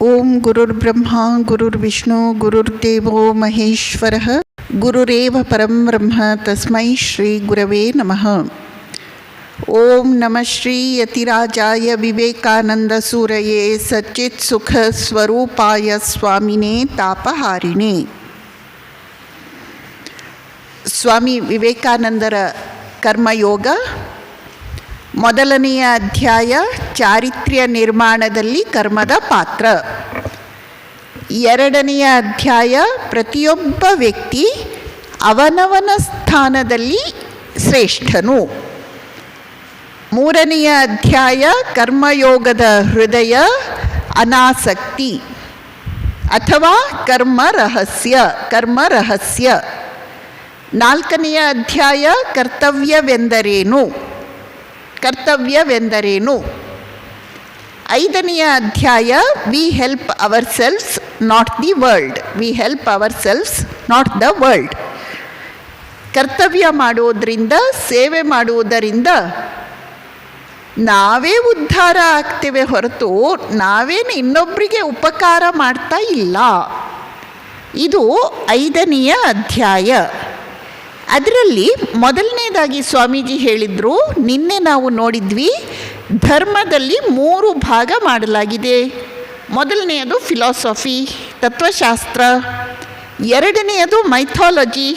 ಓಂ ಗುರುರ್ಬ್ರಹ್ಮ ಗುರುರ್ವಿಷ್ಣು ಗುರುರ್ದೇವೋ ಮಹೇಶ್ವರಃ ಗುರುರೇವ ಪರಂ ಬ್ರಹ್ಮ ತಸ್ಮೈ ಶ್ರೀ ಗುರವೇ ನಮಃ. ಓಂ ನಮಃ ಶ್ರೀ ಯತಿರಾಜಾಯ ವಿವೇಕಾನಂದ ಸೂರಯೇ ಸಚ್ಚಿತ್ ಸುಖ ಸ್ವರೂಪಾಯ ಸ್ವಾಮಿನೇ ತಾಪಹಾರಿಣೇ. ಸ್ವಾಮಿ ವಿವೇಕಾನಂದರ ಕರ್ಮಯೋಗ ಮೊದಲನೆಯ ಅಧ್ಯಾಯ, ಚಾರಿತ್ರ್ಯ ನಿರ್ಮಾಣದಲ್ಲಿ ಕರ್ಮದ ಪಾತ್ರ. ಎರಡನೆಯ ಅಧ್ಯಾಯ, ಪ್ರತಿಯೊಬ್ಬ ವ್ಯಕ್ತಿ ಅವನವನ ಸ್ಥಾನದಲ್ಲಿ ಶ್ರೇಷ್ಠನು. ಮೂರನೆಯ ಅಧ್ಯಾಯ, ಕರ್ಮಯೋಗದ ಹೃದಯ ಅನಾಸಕ್ತಿ ಅಥವಾ ಕರ್ಮರಹಸ್ಯ. ನಾಲ್ಕನೆಯ ಅಧ್ಯಾಯ, ಕರ್ತವ್ಯವೆಂದರೇನು. ಐದನೆಯ ಅಧ್ಯಾಯ, V help ourselves not the world. ಕರ್ತವ್ಯ ಮಾಡುವುದರಿಂದ, ಸೇವೆ ಮಾಡುವುದರಿಂದ ನಾವೇ ಉದ್ಧಾರ ಆಗ್ತೇವೆ ಹೊರತು ನಾವೇನು ಇನ್ನೊಬ್ಬರಿಗೆ ಉಪಕಾರ ಮಾಡ್ತಾ ಇಲ್ಲ. ಇದು ಐದನೆಯ ಅಧ್ಯಾಯ. ಅದರಲ್ಲಿ ಮೊದಲನೇದಾಗಿ ಸ್ವಾಮೀಜಿ ಹೇಳಿದರು, ನಿನ್ನೆ ನಾವು ನೋಡಿದ್ವಿ, ಧರ್ಮದಲ್ಲಿ 3 ಭಾಗ ಮಾಡಲಾಗಿದೆ. ಮೊದಲನೆಯದು ಫಿಲಾಸಫಿ, ತತ್ವಶಾಸ್ತ್ರ. ಎರಡನೆಯದು ಮೈಥಾಲಜಿ,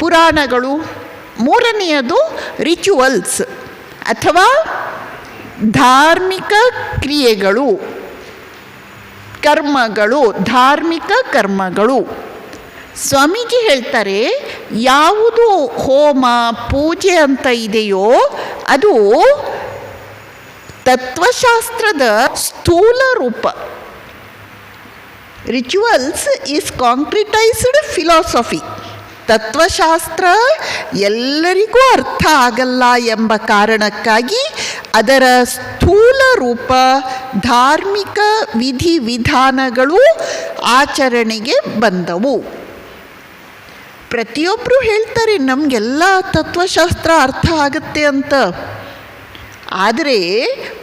ಪುರಾಣಗಳು. ಮೂರನೆಯದು ರಿಚುವಲ್ಸ್ ಅಥವಾ ಧಾರ್ಮಿಕ ಕ್ರಿಯೆಗಳು, ಧಾರ್ಮಿಕ ಕರ್ಮಗಳು. ಸ್ವಾಮೀಜಿ ಹೇಳ್ತಾರೆ, ಯಾವುದು ಹೋಮ ಪೂಜೆ ಅಂತ ಇದೆಯೋ ಅದು ತತ್ವಶಾಸ್ತ್ರದ ಸ್ಥೂಲ ರೂಪ. Rituals is concretized philosophy. ತತ್ವಶಾಸ್ತ್ರ ಎಲ್ಲರಿಗೂ ಅರ್ಥ ಆಗಲ್ಲ ಎಂಬ ಕಾರಣಕ್ಕಾಗಿ ಅದರ ಸ್ಥೂಲ ರೂಪ ಧಾರ್ಮಿಕ ವಿಧಿವಿಧಾನಗಳು ಆಚರಣೆಗೆ ಬಂದವು. ಪ್ರತಿಯೊಬ್ಬರು ಹೇಳ್ತಾರೆ ನಮಗೆಲ್ಲ ತತ್ವಶಾಸ್ತ್ರ ಅರ್ಥ ಆಗುತ್ತೆ ಅಂತ. ಆದರೆ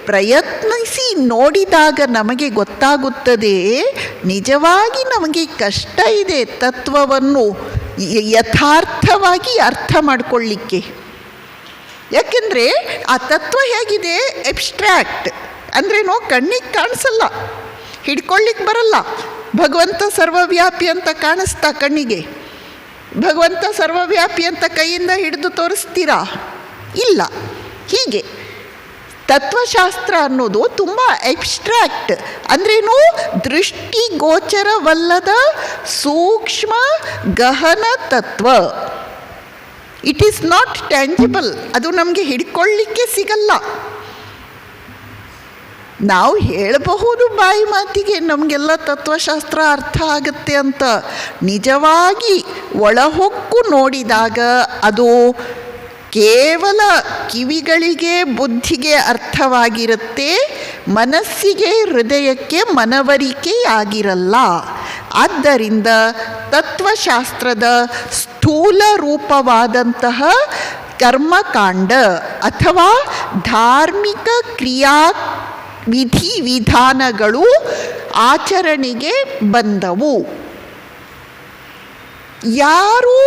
ಪ್ರಯತ್ನಿಸಿ ನೋಡಿದಾಗ ನಮಗೆ ಗೊತ್ತಾಗುತ್ತದೆ, ನಿಜವಾಗಿ ನಮಗೆ ಕಷ್ಟ ಇದೆ ತತ್ವವನ್ನು ಯಥಾರ್ಥವಾಗಿ ಅರ್ಥ ಮಾಡಿಕೊಳ್ಳಿಕ್ಕೆ. ಯಾಕೆಂದರೆ ಆ ತತ್ವ ಹೇಗಿದೆ, ಎಬ್ಸ್ಟ್ರ್ಯಾಕ್ಟ್ ಅಂದ್ರೇನೋ ಕಣ್ಣಿಗೆ ಕಾಣಿಸಲ್ಲ, ಹಿಡ್ಕೊಳ್ಳಿಕ್ಕೆ ಬರಲ್ಲ. ಭಗವಂತ ಸರ್ವವ್ಯಾಪಿ ಅಂತ ಕಾಣಿಸ್ತಾ ಕಣ್ಣಿಗೆ? ಭಗವಂತ ಸರ್ವವ್ಯಾಪಿ ಅಂತ ಕೈಯಿಂದ ಹಿಡಿದು ತೋರಿಸ್ತೀರಾ? ಇಲ್ಲ. ಹೀಗೆ ತತ್ವಶಾಸ್ತ್ರ ಅನ್ನೋದು ತುಂಬ ಎಬ್ಸ್ಟ್ರ್ಯಾಕ್ಟ್, ಅಂದ್ರೇನು, ದೃಷ್ಟಿಗೋಚರವಲ್ಲದ ಸೂಕ್ಷ್ಮ ಗಹನ ತತ್ವ. It is not tangible. ಅದು ನಮಗೆ ಹಿಡ್ಕೊಳ್ಳಿಕ್ಕೆ ಸಿಗಲ್ಲ. ನಾವು ಹೇಳಬಹುದು ಬಾಯಿ ಮಾತಿಗೆ ನಮಗೆಲ್ಲ ತತ್ವಶಾಸ್ತ್ರ ಅರ್ಥ ಆಗುತ್ತೆ ಅಂತ. ನಿಜವಾಗಿ ಒಳಹೊಕ್ಕು ನೋಡಿದಾಗ ಅದು ಕೇವಲ ಕಿವಿಗಳಿಗೆ ಬುದ್ಧಿಗೆ ಅರ್ಥವಾಗಿರುತ್ತೆ, ಮನಸ್ಸಿಗೆ ಹೃದಯಕ್ಕೆ ಮನವರಿಕೆ ಆಗಿರಲ್ಲ. ಆದ್ದರಿಂದ ತತ್ವಶಾಸ್ತ್ರದ ಸ್ಥೂಲ ರೂಪವಾದಂತಹ ಕರ್ಮಕಾಂಡ ಅಥವಾ ಧಾರ್ಮಿಕ ಕ್ರಿಯಾ ವಿಧಿವಿಧಾನಗಳು ಆಚರಣೆಗೆ ಬಂದವು. ಯಾರು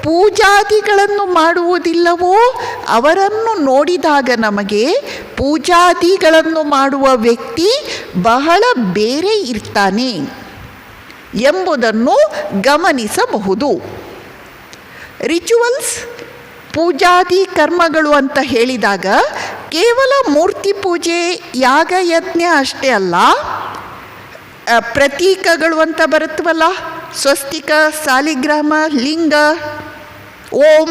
ಪೂಜಾದಿಗಳನ್ನು ಮಾಡುವುದಿಲ್ಲವೋ ಅವರನ್ನು ನೋಡಿದಾಗ ನಮಗೆ ಪೂಜಾದಿಗಳನ್ನು ಮಾಡುವ ವ್ಯಕ್ತಿ ಬಹಳ ಬೇರೆ ಇರ್ತಾನೆ ಎಂಬುದನ್ನು ಗಮನಿಸಬಹುದು. ರಿಚುವಲ್ಸ್, ಪೂಜಾದಿ ಕರ್ಮಗಳು ಅಂತ ಹೇಳಿದಾಗ ಕೇವಲ ಮೂರ್ತಿ ಪೂಜೆ, ಯಾಗ ಯಜ್ಞ ಅಷ್ಟೇ ಅಲ್ಲ. ಪ್ರತೀಕಗಳು ಅಂತ ಬರುತ್ತವಲ್ಲ, ಸ್ವಸ್ತಿಕ, ಸಾಲಿಗ್ರಾಮ, ಲಿಂಗ, ಓಂ,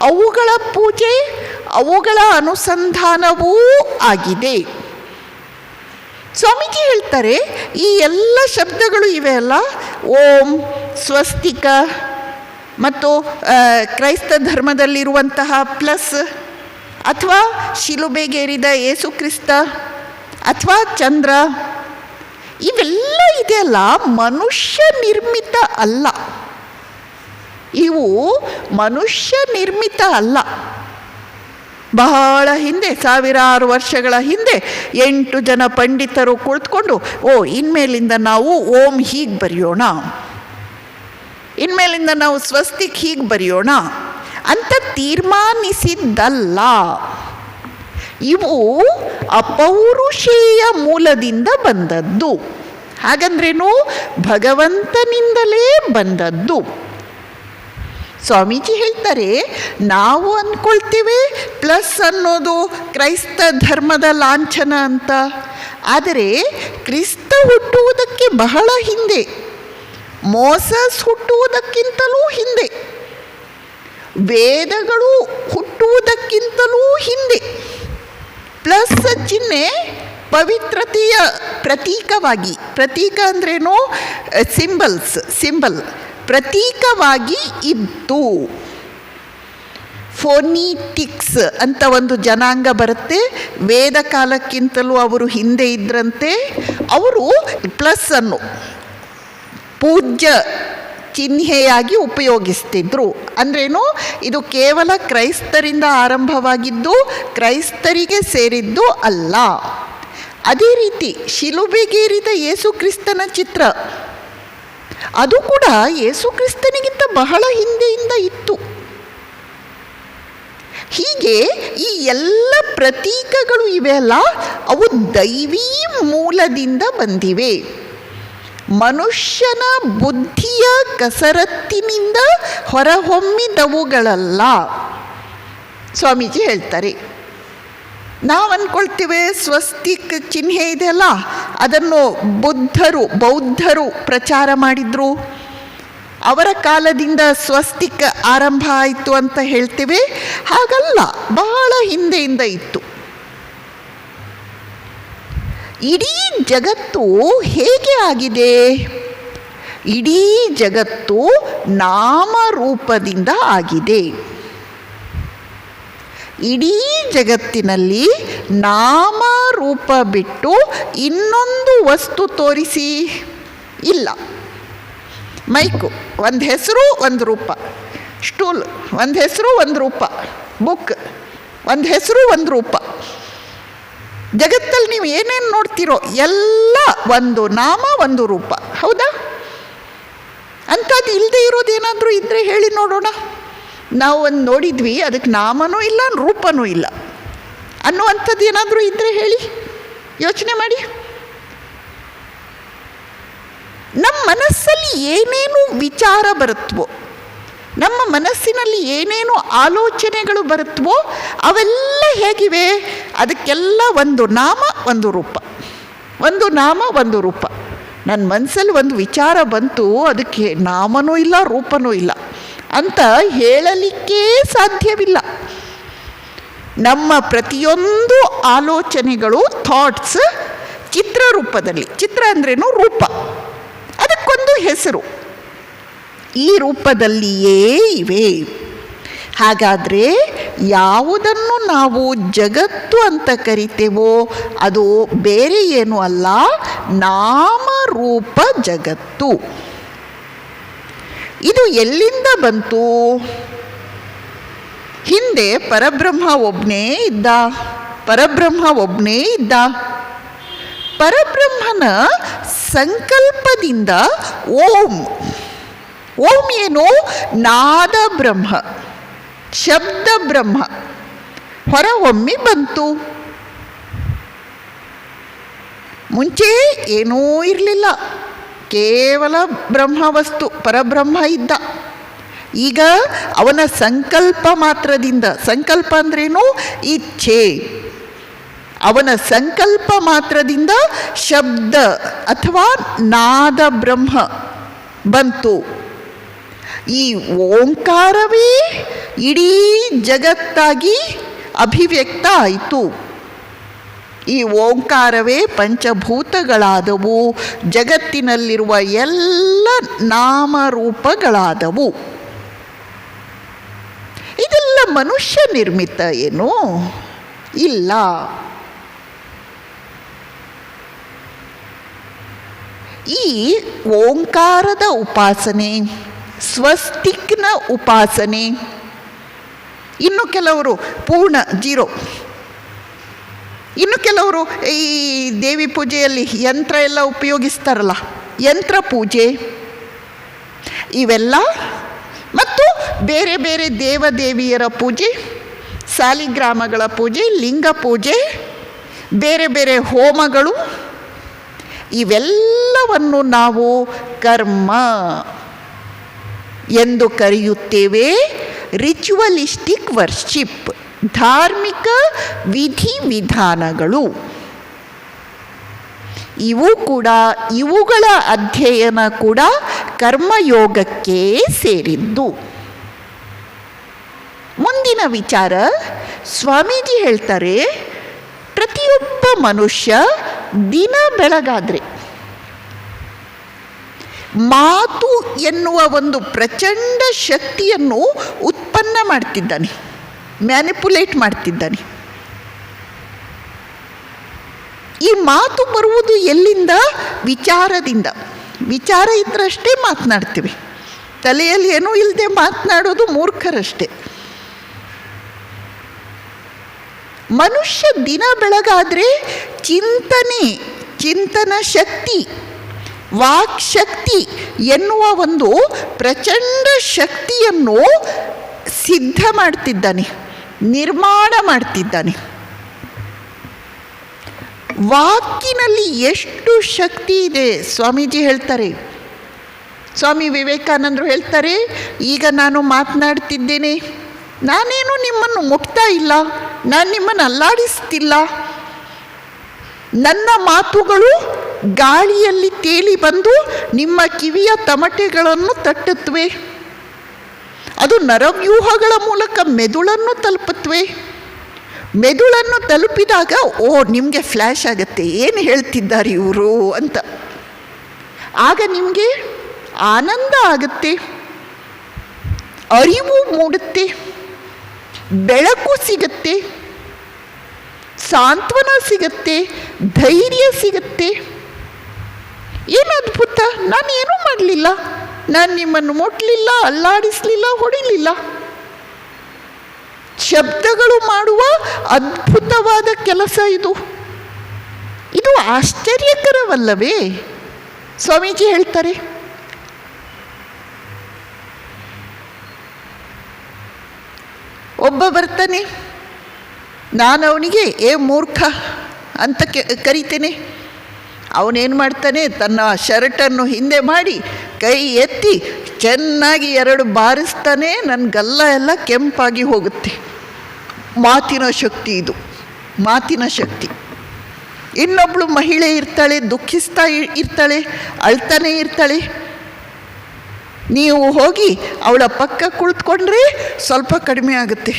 ಅವುಗಳ ಪೂಜೆ, ಅವುಗಳ ಅನುಸಂಧಾನವೂ ಆಗಿದೆ. ಸ್ವಾಮೀಜಿ ಹೇಳ್ತಾರೆ, ಈ ಎಲ್ಲ ಶಬ್ದಗಳು ಇವೆ ಅಲ್ಲ, ಓಂ, ಸ್ವಸ್ತಿಕ ಮತ್ತು ಕ್ರೈಸ್ತ ಧರ್ಮದಲ್ಲಿರುವಂತಹ ಪ್ಲಸ್, ಅಥವಾ ಶಿಲುಬೆಗೇರಿದ ಯೇಸು ಕ್ರಿಸ್ತ ಅಥವಾ ಚಂದ್ರ, ಇವೆಲ್ಲ ಇದೆಯಲ್ಲ ಮನುಷ್ಯ ನಿರ್ಮಿತ ಅಲ್ಲ. ಇವು ಮನುಷ್ಯ ನಿರ್ಮಿತ ಅಲ್ಲ. ಬಹಳ ಹಿಂದೆ, ಸಾವಿರಾರು ವರ್ಷಗಳ ಹಿಂದೆ 8 ಜನ ಪಂಡಿತರು ಕುಳಿತುಕೊಂಡು, ಇನ್ಮೇಲಿಂದ ನಾವು ಓಂ ಹೀಗೆ ಬರೆಯೋಣ, ಇನ್ಮೇಲಿಂದ ನಾವು ಸ್ವಸ್ತಿಕ್ ಹೀಗೆ ಬರೆಯೋಣ ಅಂತ ತೀರ್ಮಾನಿಸಿದ್ದಲ್ಲ. ಇವು ಅಪೌರುಷೇಯ ಮೂಲದಿಂದ ಬಂದದ್ದು. ಹಾಗಂದ್ರೇನು? ಭಗವಂತನಿಂದಲೇ ಬಂದದ್ದು. ಸ್ವಾಮೀಜಿ ಹೇಳ್ತಾರೆ, ನಾವು ಅಂದ್ಕೊಳ್ತೇವೆ ಪ್ಲಸ್ ಅನ್ನೋದು ಕ್ರೈಸ್ತ ಧರ್ಮದ ಲಾಂಛನ ಅಂತ. ಆದರೆ ಕ್ರಿಸ್ತ ಹುಟ್ಟುವುದಕ್ಕೆ ಬಹಳ ಹಿಂದೆ, ಮೋಸಸ್ ಹುಟ್ಟುವುದಕ್ಕಿಂತಲೂ ಹಿಂದೆ, ವೇದಗಳು ಹುಟ್ಟುವುದಕ್ಕಿಂತಲೂ ಹಿಂದೆ ಪ್ಲಸ್ ಚಿಹ್ನೆ ಪವಿತ್ರತೆಯ ಪ್ರತೀಕವಾಗಿ, ಪ್ರತೀಕ ಅಂದ್ರೇನು? ಸಿಂಬಲ್ ಪ್ರತೀಕವಾಗಿ ಇತ್ತು. ಫೋನಿಟಿಕ್ಸ್ ಅಂತ ಒಂದು ಜನಾಂಗ ಬರುತ್ತೆ, ವೇದ ಕಾಲಕ್ಕಿಂತಲೂ ಅವರು ಹಿಂದೆ ಇದ್ರಂತೆ. ಅವರು ಪ್ಲಸ್ ಅನ್ನು ಪೂಜ್ಯ ಚಿಹ್ನೆಯಾಗಿ ಉಪಯೋಗಿಸ್ತಿದ್ರು. ಅಂದ್ರೇನು? ಇದು ಕೇವಲ ಕ್ರೈಸ್ತರಿಂದ ಆರಂಭವಾಗಿದ್ದು ಕ್ರೈಸ್ತರಿಗೆ ಸೇರಿದ್ದು ಅಲ್ಲ. ಅದೇ ರೀತಿ ಶಿಲುಬೆಗೇರಿದ ಯೇಸು ಕ್ರಿಸ್ತನ ಚಿತ್ರ, ಅದು ಕೂಡ ಯೇಸು ಕ್ರಿಸ್ತನಿಗಿಂತ ಬಹಳ ಹಿಂದೆಯಿಂದ ಇತ್ತು. ಹೀಗೆ ಈ ಎಲ್ಲ ಪ್ರತೀಕಗಳು ಇವೆಯಲ್ಲ, ಅವು ದೈವೀ ಮೂಲದಿಂದ ಬಂದಿವೆ, ಮನುಷ್ಯನ ಬುದ್ಧಿಯ ಕಸರತ್ತಿನಿಂದ ಹೊರಹೊಮ್ಮಿದವುಗಳಲ್ಲ. ಸ್ವಾಮೀಜಿ ಹೇಳ್ತಾರೆ, ನಾವು ಅಂದ್ಕೊಳ್ತೇವೆ ಸ್ವಸ್ತಿಕ್ ಚಿಹ್ನೆ ಇದೆಯಲ್ಲ, ಅದನ್ನು ಬೌದ್ಧರು ಪ್ರಚಾರ ಮಾಡಿದ್ರು, ಅವರ ಕಾಲದಿಂದ ಸ್ವಸ್ತಿಕ್ ಆರಂಭ ಆಯಿತು ಅಂತ ಹೇಳ್ತೇವೆ. ಹಾಗಲ್ಲ, ಬಹಳ ಹಿಂದೆಯಿಂದ ಇತ್ತು. ಇಡೀ ಜಗತ್ತು ಹೇಗೆ ಆಗಿದೆ? ಇಡೀ ಜಗತ್ತು ನಾಮರೂಪದಿಂದ ಆಗಿದೆ. ಇಡೀ ಜಗತ್ತಿನಲ್ಲಿ ನಾಮರೂಪ ಬಿಟ್ಟು ಇನ್ನೊಂದು ವಸ್ತು ತೋರಿಸಿ ಇಲ್ಲ. ಮೈಕು ಒಂದು ಹೆಸರು ಒಂದು ರೂಪ, ಸ್ಟೂಲ್ ಒಂದು ಹೆಸರು ಒಂದು ರೂಪ, ಬುಕ್ ಒಂದು ಹೆಸರು ಒಂದು ರೂಪ. ಜಗತ್ತಲ್ಲಿ ನೀವು ಏನೇನು ನೋಡ್ತೀರೋ ಎಲ್ಲ ಒಂದು ನಾಮ ಒಂದು ರೂಪ. ಹೌದಾ? ಅಂಥದ್ದು ಇಲ್ಲದೆ ಇರೋದೇನಾದರೂ ಇದ್ದರೆ ಹೇಳಿ ನೋಡೋಣ. ನಾವು ಒಂದು ನೋಡಿದ್ವಿ, ಅದಕ್ಕೆ ನಾಮನೂ ಇಲ್ಲ ರೂಪನೂ ಇಲ್ಲ ಅನ್ನುವಂಥದ್ದು ಏನಾದರೂ ಇದ್ದರೆ ಹೇಳಿ, ಯೋಚನೆ ಮಾಡಿ. ನಮ್ಮ ಮನಸ್ಸಲ್ಲಿ ಏನೇನು ವಿಚಾರ ಬರುತ್ತವೋ, ನಮ್ಮ ಮನಸ್ಸಿನಲ್ಲಿ ಏನೇನು ಆಲೋಚನೆಗಳು ಬರುತ್ತವೋ ಅವೆಲ್ಲ ಹೇಗಿವೆ? ಅದಕ್ಕೆಲ್ಲ ಒಂದು ನಾಮ ಒಂದು ರೂಪ, ಒಂದು ನಾಮ ಒಂದು ರೂಪ. ನನ್ನ ಮನಸ್ಸಲ್ಲಿ ಒಂದು ವಿಚಾರ ಬಂತು, ಅದಕ್ಕೆ ನಾಮನೂ ಇಲ್ಲ ರೂಪನೂ ಇಲ್ಲ ಅಂತ ಹೇಳಲಿಕ್ಕೇ ಸಾಧ್ಯವಿಲ್ಲ. ನಮ್ಮ ಪ್ರತಿಯೊಂದು ಆಲೋಚನೆಗಳು ಥಾಟ್ಸ್ ಚಿತ್ರರೂಪದಲ್ಲಿ, ಚಿತ್ರ ಅಂದ್ರೇನು? ರೂಪ, ಅದಕ್ಕೊಂದು ಹೆಸರು, ಈ ರೂಪದಲ್ಲಿಯೇ ಇವೆ. ಹಾಗಾದರೆ ಯಾವುದನ್ನು ನಾವು ಜಗತ್ತು ಅಂತ ಕರಿತೇವೋ ಅದು ಬೇರೆ ಏನೂ ಅಲ್ಲ, ನಾಮರೂಪ ಜಗತ್ತು. ಇದು ಎಲ್ಲಿಂದ ಬಂತು? ಹಿಂದೆ ಪರಬ್ರಹ್ಮ ಒಬ್ಬನೇ ಇದ್ದ, ಪರಬ್ರಹ್ಮನ ಸಂಕಲ್ಪದಿಂದ ಓಂ ಏನು? ನಾದ ಬ್ರಹ್ಮ, ಶಬ್ದ ಬ್ರಹ್ಮ ಹೊರಹೊಮ್ಮಿ ಬಂತು. ಮುಂಚೆ ಏನೂ ಇರಲಿಲ್ಲ, ಕೇವಲ ಬ್ರಹ್ಮವಸ್ತು, ಪರಬ್ರಹ್ಮ ಇದ್ದ. ಈಗ ಅವನ ಸಂಕಲ್ಪ ಮಾತ್ರದಿಂದ, ಸಂಕಲ್ಪ ಅಂದ್ರೇನು? ಇಚ್ಛೆ. ಅವನ ಸಂಕಲ್ಪ ಮಾತ್ರದಿಂದ ಶಬ್ದ ಅಥವಾ ನಾದ ಬ್ರಹ್ಮ ಬಂತು. ಈ ಓಂಕಾರವೇ ಇಡೀ ಜಗತ್ತಾಗಿ ಅಭಿವ್ಯಕ್ತ ಆಯಿತು. ಈ ಓಂಕಾರವೇ ಪಂಚಭೂತಗಳಾದವು, ಜಗತ್ತಿನಲ್ಲಿರುವ ಎಲ್ಲ ನಾಮರೂಪಗಳಾದವು. ಇದೆಲ್ಲ ಮನುಷ್ಯ ನಿರ್ಮಿತ ಏನು? ಇಲ್ಲ. ಈ ಓಂಕಾರದ ಉಪಾಸನೆ, ಸ್ವಸ್ತಿಕ್ನ ಉಪಾಸನೆ, ಇನ್ನು ಕೆಲವರು ಪೂರ್ಣ ಜೀರೋ. ಇನ್ನು ಕೆಲವರು ಈ ದೇವಿ ಪೂಜೆಯಲ್ಲಿ ಯಂತ್ರ ಎಲ್ಲ ಉಪಯೋಗಿಸ್ತಾರಲ್ಲ, ಯಂತ್ರ ಪೂಜೆ ಇವೆಲ್ಲ, ಮತ್ತು ಬೇರೆ ಬೇರೆ ದೇವದೇವಿಯರ ಪೂಜೆ, ಸಾಲಿಗ್ರಾಮಗಳ ಪೂಜೆ, ಲಿಂಗ ಪೂಜೆ, ಬೇರೆ ಬೇರೆ ಹೋಮಗಳು, ಇವೆಲ್ಲವನ್ನು ನಾವು ಕರ್ಮ ಎಂದು ಕರೆಯುತ್ತೇವೆ. ರಿಚುವಲಿಸ್ಟಿಕ್ ವರ್ಷಿಪ್, ಧಾರ್ಮಿಕ ವಿಧಿವಿಧಾನಗಳು. ಇವು ಕೂಡ, ಇವುಗಳ ಅಧ್ಯಯನ ಕೂಡ ಕರ್ಮಯೋಗಕ್ಕೆ ಸೇರಿದ್ದು. ಮುಂದಿನ ವಿಚಾರ ಸ್ವಾಮೀಜಿ ಹೇಳ್ತಾರೆ, ಪ್ರತಿಯೊಬ್ಬ ಮನುಷ್ಯ ದಿನ ಬೆಳಗಾದರೆ ಮಾತು ಎನ್ನುವ ಒಂದು ಪ್ರಚಂಡ ಶಕ್ತಿಯನ್ನು ಉತ್ಪನ್ನ ಮಾಡ್ತಿದ್ದಾನೆ, ಮ್ಯಾನಿಪುಲೇಟ್ ಮಾಡ್ತಿದ್ದಾನೆ. ಈ ಮಾತು ಬರುವುದು ಎಲ್ಲಿಂದ? ವಿಚಾರದಿಂದ. ವಿಚಾರ ಇದ್ದರಷ್ಟೇ ಮಾತನಾಡ್ತೀವಿ. ತಲೆಯಲ್ಲಿ ಏನೂ ಇಲ್ಲದೆ ಮಾತನಾಡೋದು ಮೂರ್ಖರಷ್ಟೇ. ಮನುಷ್ಯ ದಿನ ಬೆಳಗಾದರೆ ಚಿಂತನ ಶಕ್ತಿ, ವಾಕ್ ಶಕ್ತಿ ಎನ್ನುವ ಒಂದು ಪ್ರಚಂಡ ಶಕ್ತಿಯನ್ನು ಸಿದ್ಧ ಮಾಡ್ತಿದ್ದಾನೆ, ನಿರ್ಮಾಣ ಮಾಡ್ತಿದ್ದಾನೆ. ವಾಕಿನಲ್ಲಿ ಎಷ್ಟು ಶಕ್ತಿ ಇದೆ ಸ್ವಾಮೀಜಿ ಹೇಳ್ತಾರೆ. ಸ್ವಾಮಿ ವಿವೇಕಾನಂದರು ಹೇಳ್ತಾರೆ, ಈಗ ನಾನು ಮಾತನಾಡ್ತಿದ್ದೇನೆ, ನಾನೇನು ನಿಮ್ಮನ್ನು ಮುಟ್ತಾ ಇಲ್ಲ, ನಾನು ನಿಮ್ಮನ್ನು ಅಲ್ಲಾಡಿಸ್ತಿಲ್ಲ. ನನ್ನ ಮಾತುಗಳು ಗಾಳಿಯಲ್ಲಿ ತೇಲಿ ಬಂದು ನಿಮ್ಮ ಕಿವಿಯ ತಮಟೆಗಳನ್ನು ತಟ್ಟುತ್ತವೆ. ಅದು ನರವ್ಯೂಹಗಳ ಮೂಲಕ ಮೆದುಳನ್ನು ತಲುಪುತ್ತವೆ. ಮೆದುಳನ್ನು ತಲುಪಿದಾಗ ನಿಮಗೆ ಫ್ಲ್ಯಾಶ್ ಆಗುತ್ತೆ, ಏನು ಹೇಳ್ತಿದ್ದಾರೆ ಇವರು ಅಂತ. ಆಗ ನಿಮಗೆ ಆನಂದ ಆಗುತ್ತೆ, ಅರಿವು ಮೂಡುತ್ತೆ, ಬೆಳಕು ಸಿಗುತ್ತೆ, ಸಾಂತ್ವನ ಸಿಗುತ್ತೆ, ಧೈರ್ಯ ಸಿಗುತ್ತೆ. ಏನು ಅದ್ಭುತ! ನಾನು ಏನೂ ಮಾಡಲಿಲ್ಲ, ನಾನು ನಿಮ್ಮನ್ನು ಮುಟ್ಟಲಿಲ್ಲ, ಅಲ್ಲಾಡಿಸಲಿಲ್ಲ, ಹೊಡಿಲಿಲ್ಲ. ಶಬ್ದಗಳು ಮಾಡುವ ಅದ್ಭುತವಾದ ಕೆಲಸ ಇದು. ಇದು ಆಶ್ಚರ್ಯಕರವಲ್ಲವೇ? ಸ್ವಾಮೀಜಿ ಹೇಳ್ತಾರೆ, ಒಬ್ಬ ಬರ್ತಾನೆ, ನಾನು ಅವನಿಗೆ ಮೂರ್ಖ ಅಂತ ಕರಿತೇನೆ. ಅವನೇನು ಮಾಡ್ತಾನೆ, ತನ್ನ ಶರ್ಟನ್ನು ಹಿಂದೆ ಮಾಡಿ ಕೈ ಎತ್ತಿ ಚೆನ್ನಾಗಿ 2 ಬಾರಿಸ್ತಾನೆ. ನನ್ನ ಗಲ್ಲ ಎಲ್ಲ ಕೆಂಪಾಗಿ ಹೋಗುತ್ತೆ. ಮಾತಿನ ಶಕ್ತಿ ಇದು, ಮಾತಿನ ಶಕ್ತಿ. ಇನ್ನೊಬ್ಬಳು ಮಹಿಳೆ ಇರ್ತಾಳೆ, ದುಃಖಿಸ್ತಾ ಇರ್ತಾಳೆ, ಅಳ್ತಾನೆ ಇರ್ತಾಳೆ. ನೀವು ಹೋಗಿ ಅವಳ ಪಕ್ಕ ಕುಳಿತುಕೊಂಡ್ರೆ ಸ್ವಲ್ಪ ಕಡಿಮೆ ಆಗುತ್ತೆ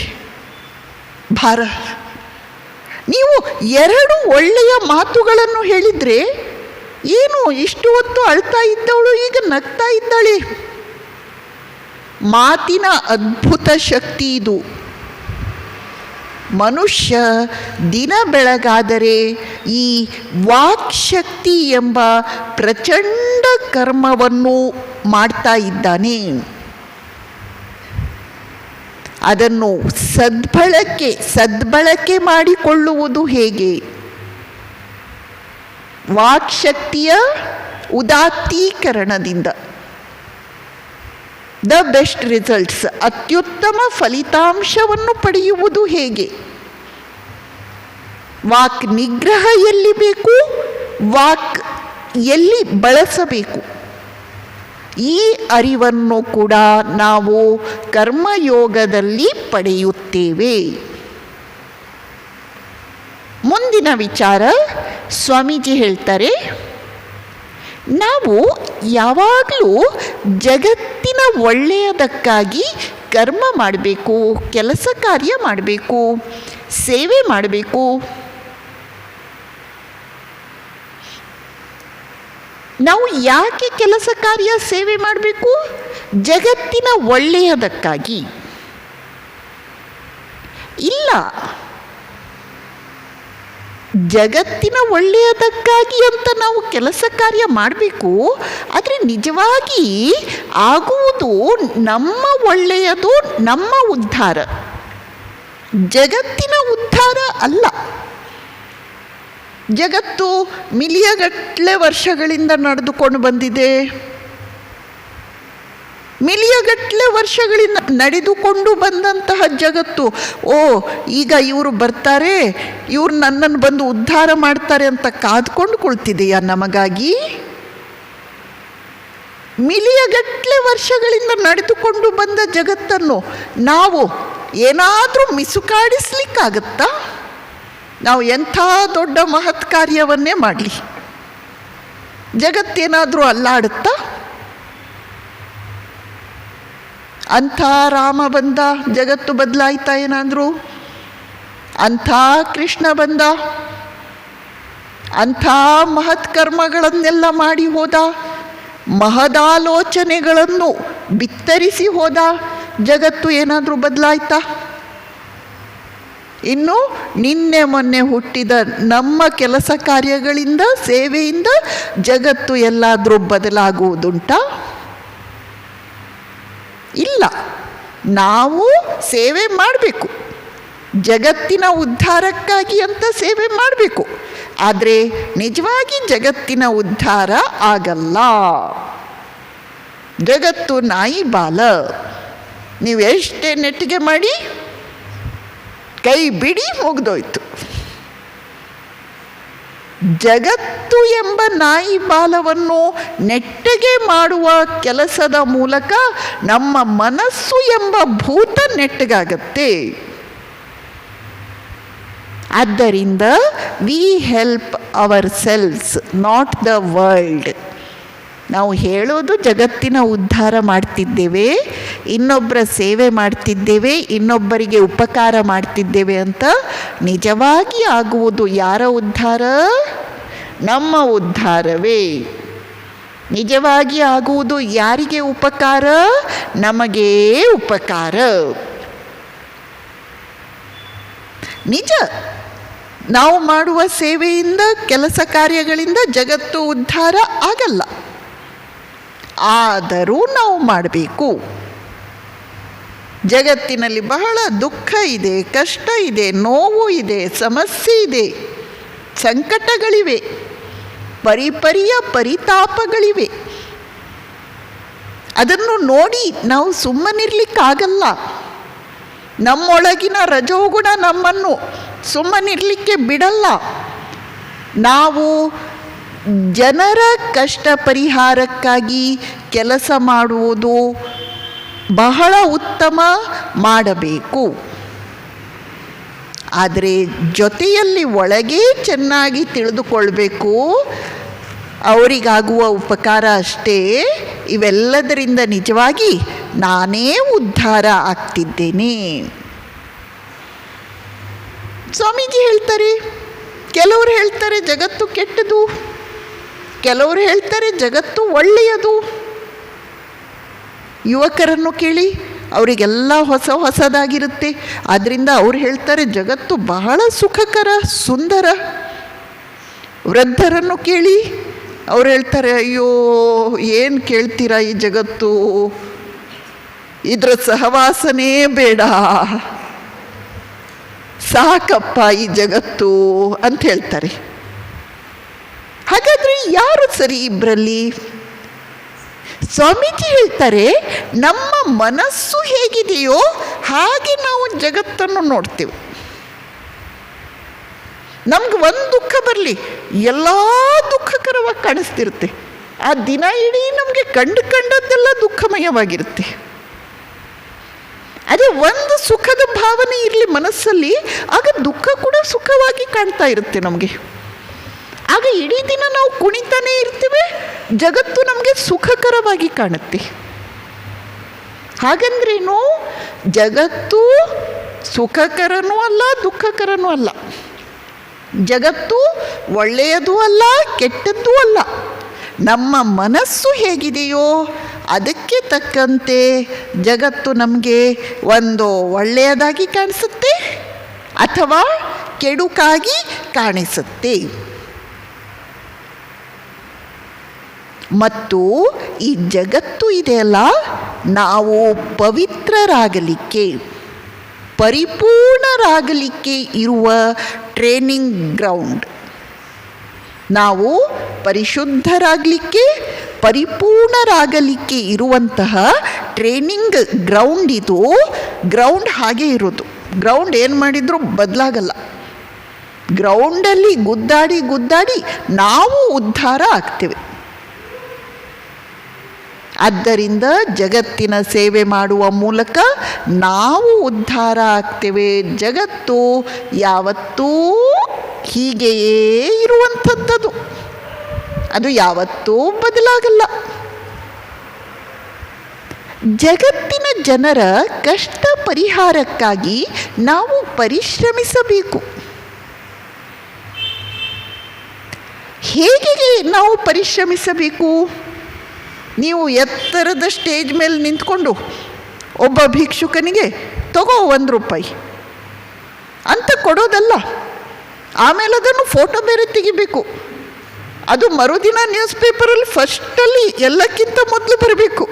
ಭಾರ. ನೀವು 2 ಒಳ್ಳೆಯ ಮಾತುಗಳನ್ನು ಹೇಳಿದರೆ, ಏನು ಇಷ್ಟು ಹೊತ್ತು ಅಳ್ತಾ ಇದ್ದವಳು ಈಗ ನಗ್ತಾ ಇದ್ದಾಳೆ. ಮಾತಿನ ಅದ್ಭುತ ಶಕ್ತಿ ಇದು. ಮನುಷ್ಯ ದಿನ ಬೆಳಗಾದರೆ ಈ ವಾಕ್ಶಕ್ತಿ ಎಂಬ ಪ್ರಚಂಡ ಕರ್ಮವನ್ನು ಮಾಡ್ತಾ ಇದ್ದಾನೆ. ಅದನ್ನು ಸದ್ಬಳಕೆ ಮಾಡಿಕೊಳ್ಳುವುದು ಹೇಗೆ? ವಾಕ್ಶಕ್ತಿಯ ಉದಾತ್ತೀಕರಣದಿಂದ. ದ ಬೆಸ್ಟ್ ರಿಸಲ್ಟ್ಸ್, ಅತ್ಯುತ್ತಮ ಫಲಿತಾಂಶವನ್ನು ಪಡೆಯುವುದು ಹೇಗೆ? ವಾಕ್ ನಿಗ್ರಹ ಎಲ್ಲಿ ಬೇಕು, ವಾಕ್ ಎಲ್ಲಿ ಬಳಸಬೇಕು, ಈ ಅರಿವನ್ನು ಕೂಡ ನಾವು ಕರ್ಮಯೋಗದಲ್ಲಿ ಪಡೆಯುತ್ತೇವೆ. ಮುಂದಿನ ವಿಚಾರ ಸ್ವಾಮೀಜಿ ಹೇಳ್ತಾರೆ, ನಾವು ಯಾವಾಗಲೂ ಜಗತ್ತಿನ ಒಳ್ಳೆಯದಕ್ಕಾಗಿ ಕರ್ಮ ಮಾಡಬೇಕು, ಕೆಲಸ ಕಾರ್ಯ ಮಾಡಬೇಕು, ಸೇವೆ ಮಾಡಬೇಕು. ನಾವು ಯಾಕೆ ಕೆಲಸ ಕಾರ್ಯ ಸೇವೆ ಮಾಡಬೇಕು? ಜಗತ್ತಿನ ಒಳ್ಳೆಯದಕ್ಕಾಗಿ. ಇಲ್ಲ, ಜಗತ್ತಿನ ಒಳ್ಳೆಯದಕ್ಕಾಗಿ ಅಂತ ನಾವು ಕೆಲಸ ಕಾರ್ಯ ಮಾಡಬೇಕು. ಆದರೆ ನಿಜವಾಗಿ ಆಗುವುದು ನಮ್ಮ ಒಳ್ಳೆಯದು, ನಮ್ಮ ಉದ್ಧಾರ. ಜಗತ್ತಿನ ಉದ್ಧಾರ ಅಲ್ಲ. ಜಗತ್ತು ಮಿಲಿಯಗಟ್ಟಲೆ ವರ್ಷಗಳಿಂದ ನಡೆದುಕೊಂಡು ಬಂದಿದೆ. ಮಿಲಿಯಗಟ್ಟಲೆ ವರ್ಷಗಳಿಂದ ನಡೆದುಕೊಂಡು ಬಂದಂತಹ ಜಗತ್ತು, ಈಗ ಇವರು ಬರ್ತಾರೆ, ಇವ್ರು ನನ್ನನ್ನು ಬಂದು ಉದ್ಧಾರ ಮಾಡ್ತಾರೆ ಅಂತ ಕಾದ್ಕೊಂಡು ಕುಳಿತಿದೆಯಾ ನಮಗಾಗಿ? ಮಿಲಿಯಗಟ್ಟಲೆ ವರ್ಷಗಳಿಂದ ನಡೆದುಕೊಂಡು ಬಂದ ಜಗತ್ತನ್ನು ನಾವು ಏನಾದರೂ ಮಿಸುಕಾಡಿಸ್ಲಿಕ್ಕಾಗತ್ತಾ? ನಾವು ಎಂಥ ದೊಡ್ಡ ಮಹತ್ ಕಾರ್ಯವನ್ನೇ ಮಾಡಲಿ, ಜಗತ್ತೇನಾದರೂ ಅಲ್ಲಾಡುತ್ತಾ? ಅಂಥ ರಾಮ ಬಂದ, ಜಗತ್ತು ಬದಲಾಯ್ತಾ ಏನಾದರೂ? ಅಂಥ ಕೃಷ್ಣ ಬಂದ, ಅಂಥ ಮಹತ್ ಕರ್ಮಗಳನ್ನೆಲ್ಲ ಮಾಡಿ ಹೋದ, ಮಹದಾಲೋಚನೆಗಳನ್ನು ಬಿತ್ತರಿಸಿ ಹೋದ, ಜಗತ್ತು ಏನಾದರೂ ಬದಲಾಯ್ತಾ? ಇನ್ನು ನಿನ್ನೆ ಮೊನ್ನೆ ಹುಟ್ಟಿದ ನಮ್ಮ ಕೆಲಸ ಕಾರ್ಯಗಳಿಂದ, ಸೇವೆಯಿಂದ ಜಗತ್ತು ಎಲ್ಲಾದರೂ ಬದಲಾಗುವುದುಂಟಾ? ಇಲ್ಲ. ನಾವು ಸೇವೆ ಮಾಡಬೇಕು, ಜಗತ್ತಿನ ಉದ್ಧಾರಕ್ಕಾಗಿ ಅಂತ ಸೇವೆ ಮಾಡಬೇಕು. ಆದರೆ ನಿಜವಾಗಿ ಜಗತ್ತಿನ ಉದ್ಧಾರ ಆಗಲ್ಲ. ಜಗತ್ತು ನಾಯಿ ಬಾಲ, ನೀವು ಎಷ್ಟೇ ನೆಟ್ಟಿಗೆ ಮಾಡಿ ಕೈ ಬಿಡಿ, ಮುಗಿದೋಯ್ತು. ಜಗತ್ತು ಎಂಬ ನಾಯಿ ಬಾಲವನ್ನು ನೆಟ್ಟಗೆ ಮಾಡುವ ಕೆಲಸದ ಮೂಲಕ ನಮ್ಮ ಮನಸ್ಸು ಎಂಬ ಭೂತ ನೆಟ್ಟಗಾಗತ್ತೆ. ಆದ್ದರಿಂದ V help our selves, not the world. ನಾವು ಹೇಳೋದು ಜಗತ್ತಿನ ಉದ್ಧಾರ ಮಾಡ್ತಿದ್ದೇವೆ, ಇನ್ನೊಬ್ಬರ ಸೇವೆ ಮಾಡ್ತಿದ್ದೇವೆ, ಇನ್ನೊಬ್ಬರಿಗೆ ಉಪಕಾರ ಮಾಡ್ತಿದ್ದೇವೆ ಅಂತ. ನಿಜವಾಗಿ ಆಗುವುದು ಯಾರ ಉದ್ಧಾರ? ನಮ್ಮ ಉದ್ಧಾರವೇ. ನಿಜವಾಗಿ ಆಗುವುದು ಯಾರಿಗೆ ಉಪಕಾರ? ನಮಗೇ ಉಪಕಾರ. ನಿಜ, ನಾವು ಮಾಡುವ ಸೇವೆಯಿಂದ, ಕೆಲಸ ಕಾರ್ಯಗಳಿಂದ ಜಗತ್ತು ಉದ್ಧಾರ ಆಗಲ್ಲ. ಆದರೂ ನಾವು ಮಾಡಬೇಕು. ಜಗತ್ತಿನಲ್ಲಿ ಬಹಳ ದುಃಖ ಇದೆ, ಕಷ್ಟ ಇದೆ, ನೋವು ಇದೆ, ಸಮಸ್ಯೆ ಇದೆ, ಸಂಕಟಗಳಿವೆ, ಪರಿಪರಿಯ ಪರಿತಾಪಗಳಿವೆ. ಅದನ್ನು ನೋಡಿ ನಾವು ಸುಮ್ಮನಿರ್ಲಿಕ್ಕಾಗಲ್ಲ. ನಮ್ಮೊಳಗಿನ ರಜೋಗುಣ ನಮ್ಮನ್ನು ಸುಮ್ಮನಿರಲಿಕ್ಕೆ ಬಿಡಲ್ಲ. ನಾವು ಜನರ ಕಷ್ಟ ಪರಿಹಾರಕ್ಕಾಗಿ ಕೆಲಸ ಮಾಡುವುದು ಬಹಳ ಉತ್ತಮ, ಮಾಡಬೇಕು. ಆದರೆ ಜೊತೆಯಲ್ಲಿ ಒಳಗೆ ಚೆನ್ನಾಗಿ ತಿಳಿದುಕೊಳ್ಬೇಕು, ಅವರಿಗಾಗುವ ಉಪಕಾರ ಅಷ್ಟೇ. ಇವೆಲ್ಲದರಿಂದ ನಿಜವಾಗಿ ನಾನೇ ಉದ್ಧಾರ ಆಗ್ತಿದ್ದೇನೆ. ಸ್ವಾಮೀಜಿ ಹೇಳ್ತಾರೆ, ಕೆಲವರು ಹೇಳ್ತಾರೆ ಜಗತ್ತು ಕೆಟ್ಟದು, ಕೆಲವರು ಹೇಳ್ತಾರೆ ಜಗತ್ತು ಒಳ್ಳೆಯದು. ಯುವಕರನ್ನು ಕೇಳಿ, ಅವರಿಗೆಲ್ಲ ಹೊಸದಾಗಿರುತ್ತೆ. ಆದ್ದರಿಂದ ಅವ್ರು ಹೇಳ್ತಾರೆ ಜಗತ್ತು ಬಹಳ ಸುಖಕರ, ಸುಂದರ. ವೃದ್ಧರನ್ನು ಕೇಳಿ, ಅವ್ರು ಹೇಳ್ತಾರೆ ಅಯ್ಯೋ ಏನು ಕೇಳ್ತೀರಾ, ಈ ಜಗತ್ತು ಇದರ ಸಹವಾಸನೇ ಬೇಡ, ಸಾಕಪ್ಪ ಈ ಜಗತ್ತು ಅಂತ ಹೇಳ್ತಾರೆ. ಹಾಗಾದರೆ ಯಾರು ಸರಿ ಇಬ್ಬರಲ್ಲಿ? ಸ್ವಾಮೀಜಿ ಹೇಳ್ತಾರೆ, ನಮ್ಮ ಮನಸ್ಸು ಹೇಗಿದೆಯೋ ಹಾಗೆ ನಾವು ಜಗತ್ತನ್ನು ನೋಡ್ತೇವೆ. ನಮ್ಗೆ ಒಂದು ದುಃಖ ಬರಲಿ, ಎಲ್ಲ ದುಃಖಕರವಾಗಿ ಕಾಣಿಸ್ತಿರುತ್ತೆ. ಆ ದಿನ ಇಡೀ ನಮಗೆ ಕಂಡದ್ದೆಲ್ಲ ದುಃಖಮಯವಾಗಿರುತ್ತೆ. ಅದೇ ಒಂದು ಸುಖದ ಭಾವನೆ ಇರಲಿ ಮನಸ್ಸಲ್ಲಿ, ಆಗ ದುಃಖ ಕೂಡ ಸುಖವಾಗಿ ಕಾಣ್ತಾ ಇರುತ್ತೆ ನಮಗೆ. ಆಗ ಇಡೀ ದಿನ ನಾವು ಕುಣಿತಾನೇ ಇರ್ತೇವೆ, ಜಗತ್ತು ನಮಗೆ ಸುಖಕರವಾಗಿ ಕಾಣುತ್ತೆ. ಹಾಗಂದ್ರೇನು? ಜಗತ್ತು ಸುಖಕರನೂ ಅಲ್ಲ, ದುಃಖಕರನೂ ಅಲ್ಲ. ಜಗತ್ತು ಒಳ್ಳೆಯದೂ ಅಲ್ಲ, ಕೆಟ್ಟದ್ದೂ ಅಲ್ಲ. ನಮ್ಮ ಮನಸ್ಸು ಹೇಗಿದೆಯೋ ಅದಕ್ಕೆ ತಕ್ಕಂತೆ ಜಗತ್ತು ನಮಗೆ ಒಂದು ಒಳ್ಳೆಯದಾಗಿ ಕಾಣಿಸುತ್ತೆ ಅಥವಾ ಕೆಡುಕಾಗಿ ಕಾಣಿಸುತ್ತೆ. ಮತ್ತು ಈ ಜಗತ್ತು ಇದೆಯಲ್ಲ, ನಾವು ಪವಿತ್ರರಾಗಲಿಕ್ಕೆ, ಪರಿಪೂರ್ಣರಾಗಲಿಕ್ಕೆ ಇರುವ ಟ್ರೈನಿಂಗ್ ಗ್ರೌಂಡ್. ನಾವು ಪರಿಶುದ್ಧರಾಗಲಿಕ್ಕೆ, ಪರಿಪೂರ್ಣರಾಗಲಿಕ್ಕೆ ಇರುವಂತಹ ಟ್ರೈನಿಂಗ್ ಗ್ರೌಂಡ್ ಇದು. ಗ್ರೌಂಡ್ ಹಾಗೆ ಇರೋದು. ಗ್ರೌಂಡ್ ಏನು ಮಾಡಿದರೂ ಬದಲಾಗಲ್ಲ. ಗ್ರೌಂಡಲ್ಲಿ ಗುದ್ದಾಡಿ ಗುದ್ದಾಡಿ ನಾವು ಉದ್ಧಾರ ಆಗ್ತೇವೆ. ಆದ್ದರಿಂದ ಜಗತ್ತಿನ ಸೇವೆ ಮಾಡುವ ಮೂಲಕ ನಾವು ಉದ್ಧಾರ ಆಗ್ತೇವೆ. ಜಗತ್ತು ಯಾವತ್ತೂ ಹೀಗೆಯೇ ಇರುವಂಥದ್ದು, ಅದು ಯಾವತ್ತೂ ಬದಲಾಗಲ್ಲ. ಜಗತ್ತಿನ ಜನರ ಕಷ್ಟ ಪರಿಹಾರಕ್ಕಾಗಿ ನಾವು ಪರಿಶ್ರಮಿಸಬೇಕು. ಹೇಗೆ ನಾವು ಪರಿಶ್ರಮಿಸಬೇಕು? ನೀವು ಎತ್ತರದ ಸ್ಟೇಜ್ ಮೇಲೆ ನಿಂತ್ಕೊಂಡು ಒಬ್ಬ ಭಿಕ್ಷುಕನಿಗೆ ತಗೋ ₹1 ಅಂತ ಕೊಡೋದಲ್ಲ. ಆಮೇಲೆ ಅದನ್ನು ಫೋಟೋ ಬೇರೆ ತೆಗಿಬೇಕು. ಅದು ಮರುದಿನ ನ್ಯೂಸ್ ಪೇಪರಲ್ಲಿ ಫಸ್ಟಲ್ಲಿ ಎಲ್ಲಕ್ಕಿಂತ ಮೊದಲು ಬರಬೇಕು.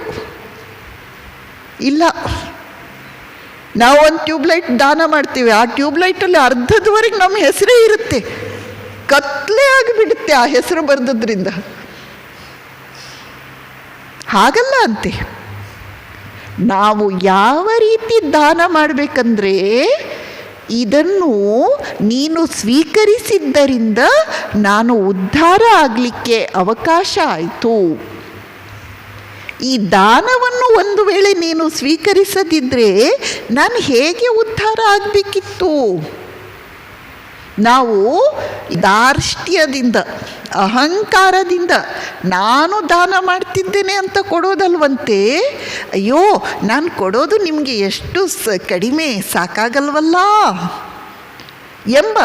ಇಲ್ಲ, ನಾವು ಒಂದು ಟ್ಯೂಬ್ಲೈಟ್ ದಾನ ಮಾಡ್ತೀವಿ. ಆ ಟ್ಯೂಬ್ಲೈಟಲ್ಲಿ ಅರ್ಧದವರೆಗೆ ನಮ್ಮ ಹೆಸರೇ ಇರುತ್ತೆ. ಕತ್ಲೆ ಆಗಿಬಿಡುತ್ತೆ ಆ ಹೆಸರು ಬರೆದದ್ರಿಂದ. ಹಾಗಲ್ಲ ಅಂತೆ. ನಾವು ಯಾವ ರೀತಿ ದಾನ ಮಾಡಬೇಕಂದ್ರೆ, ಇದನ್ನು ನೀನು ಸ್ವೀಕರಿಸಿದ್ದರಿಂದ ನಾನು ಉದ್ಧಾರ ಆಗಲಿಕ್ಕೆ ಅವಕಾಶ ಆಯಿತು. ಈ ದಾನವನ್ನು ಒಂದು ವೇಳೆ ನೀನು ಸ್ವೀಕರಿಸದಿದ್ದರೆ ನಾನು ಹೇಗೆ ಉದ್ಧಾರ ಆಗಬೇಕಿತ್ತು? ನಾವು ಧಾರ್ಷ್ಟ್ಯದಿಂದ, ಅಹಂಕಾರದಿಂದ ನಾನು ದಾನ ಮಾಡ್ತಿದ್ದೇನೆ ಅಂತ ಕೊಡೋದಲ್ವಂತೆ. ಅಯ್ಯೋ, ನಾನು ಕೊಡೋದು ನಿಮಗೆ ಎಷ್ಟು ಕಡಿಮೆ, ಸಾಕಾಗಲ್ವಲ್ಲ ಎಂಬ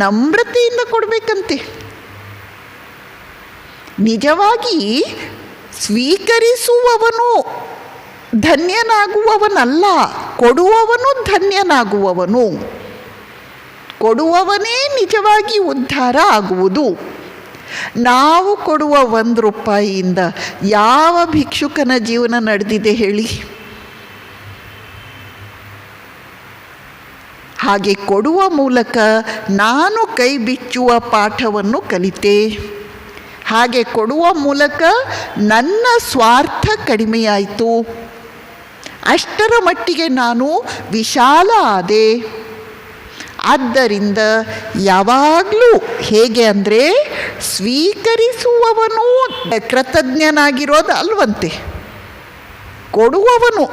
ನಮ್ರತೆಯಿಂದ ಕೊಡಬೇಕಂತೆ. ನಿಜವಾಗಿ ಸ್ವೀಕರಿಸುವವನು ಧನ್ಯನಾಗುವವನಲ್ಲ, ಕೊಡುವವನು ಧನ್ಯನಾಗುವವನು. ಕೊಡುವವನೇ ನಿಜವಾಗಿ ಉದ್ಧಾರ ಆಗುವುದು. ನಾವು ಕೊಡುವ ₹1 ಯಾವ ಭಿಕ್ಷುಕನ ಜೀವನ ನಡೆದಿದೆ ಹೇಳಿ? ಹಾಗೆ ಕೊಡುವ ಮೂಲಕ ನಾನು ಕೈ ಬಿಚ್ಚುವ ಪಾಠವನ್ನು ಕಲಿತೆ. ಹಾಗೆ ಕೊಡುವ ಮೂಲಕ ನನ್ನ ಸ್ವಾರ್ಥ ಕಡಿಮೆಯಾಯಿತು. ಅಷ್ಟರ ಮಟ್ಟಿಗೆ ನಾನು ವಿಶಾಲ ಆದೆ. ಆದ್ದರಿಂದ ಯಾವಾಗಲೂ ಹೇಗೆ ಅಂದರೆ, ಸ್ವೀಕರಿಸುವವನು ಕೃತಜ್ಞನಾಗಿರೋದು ಅಲ್ವಂತೆ. ಕೊಡುವವನು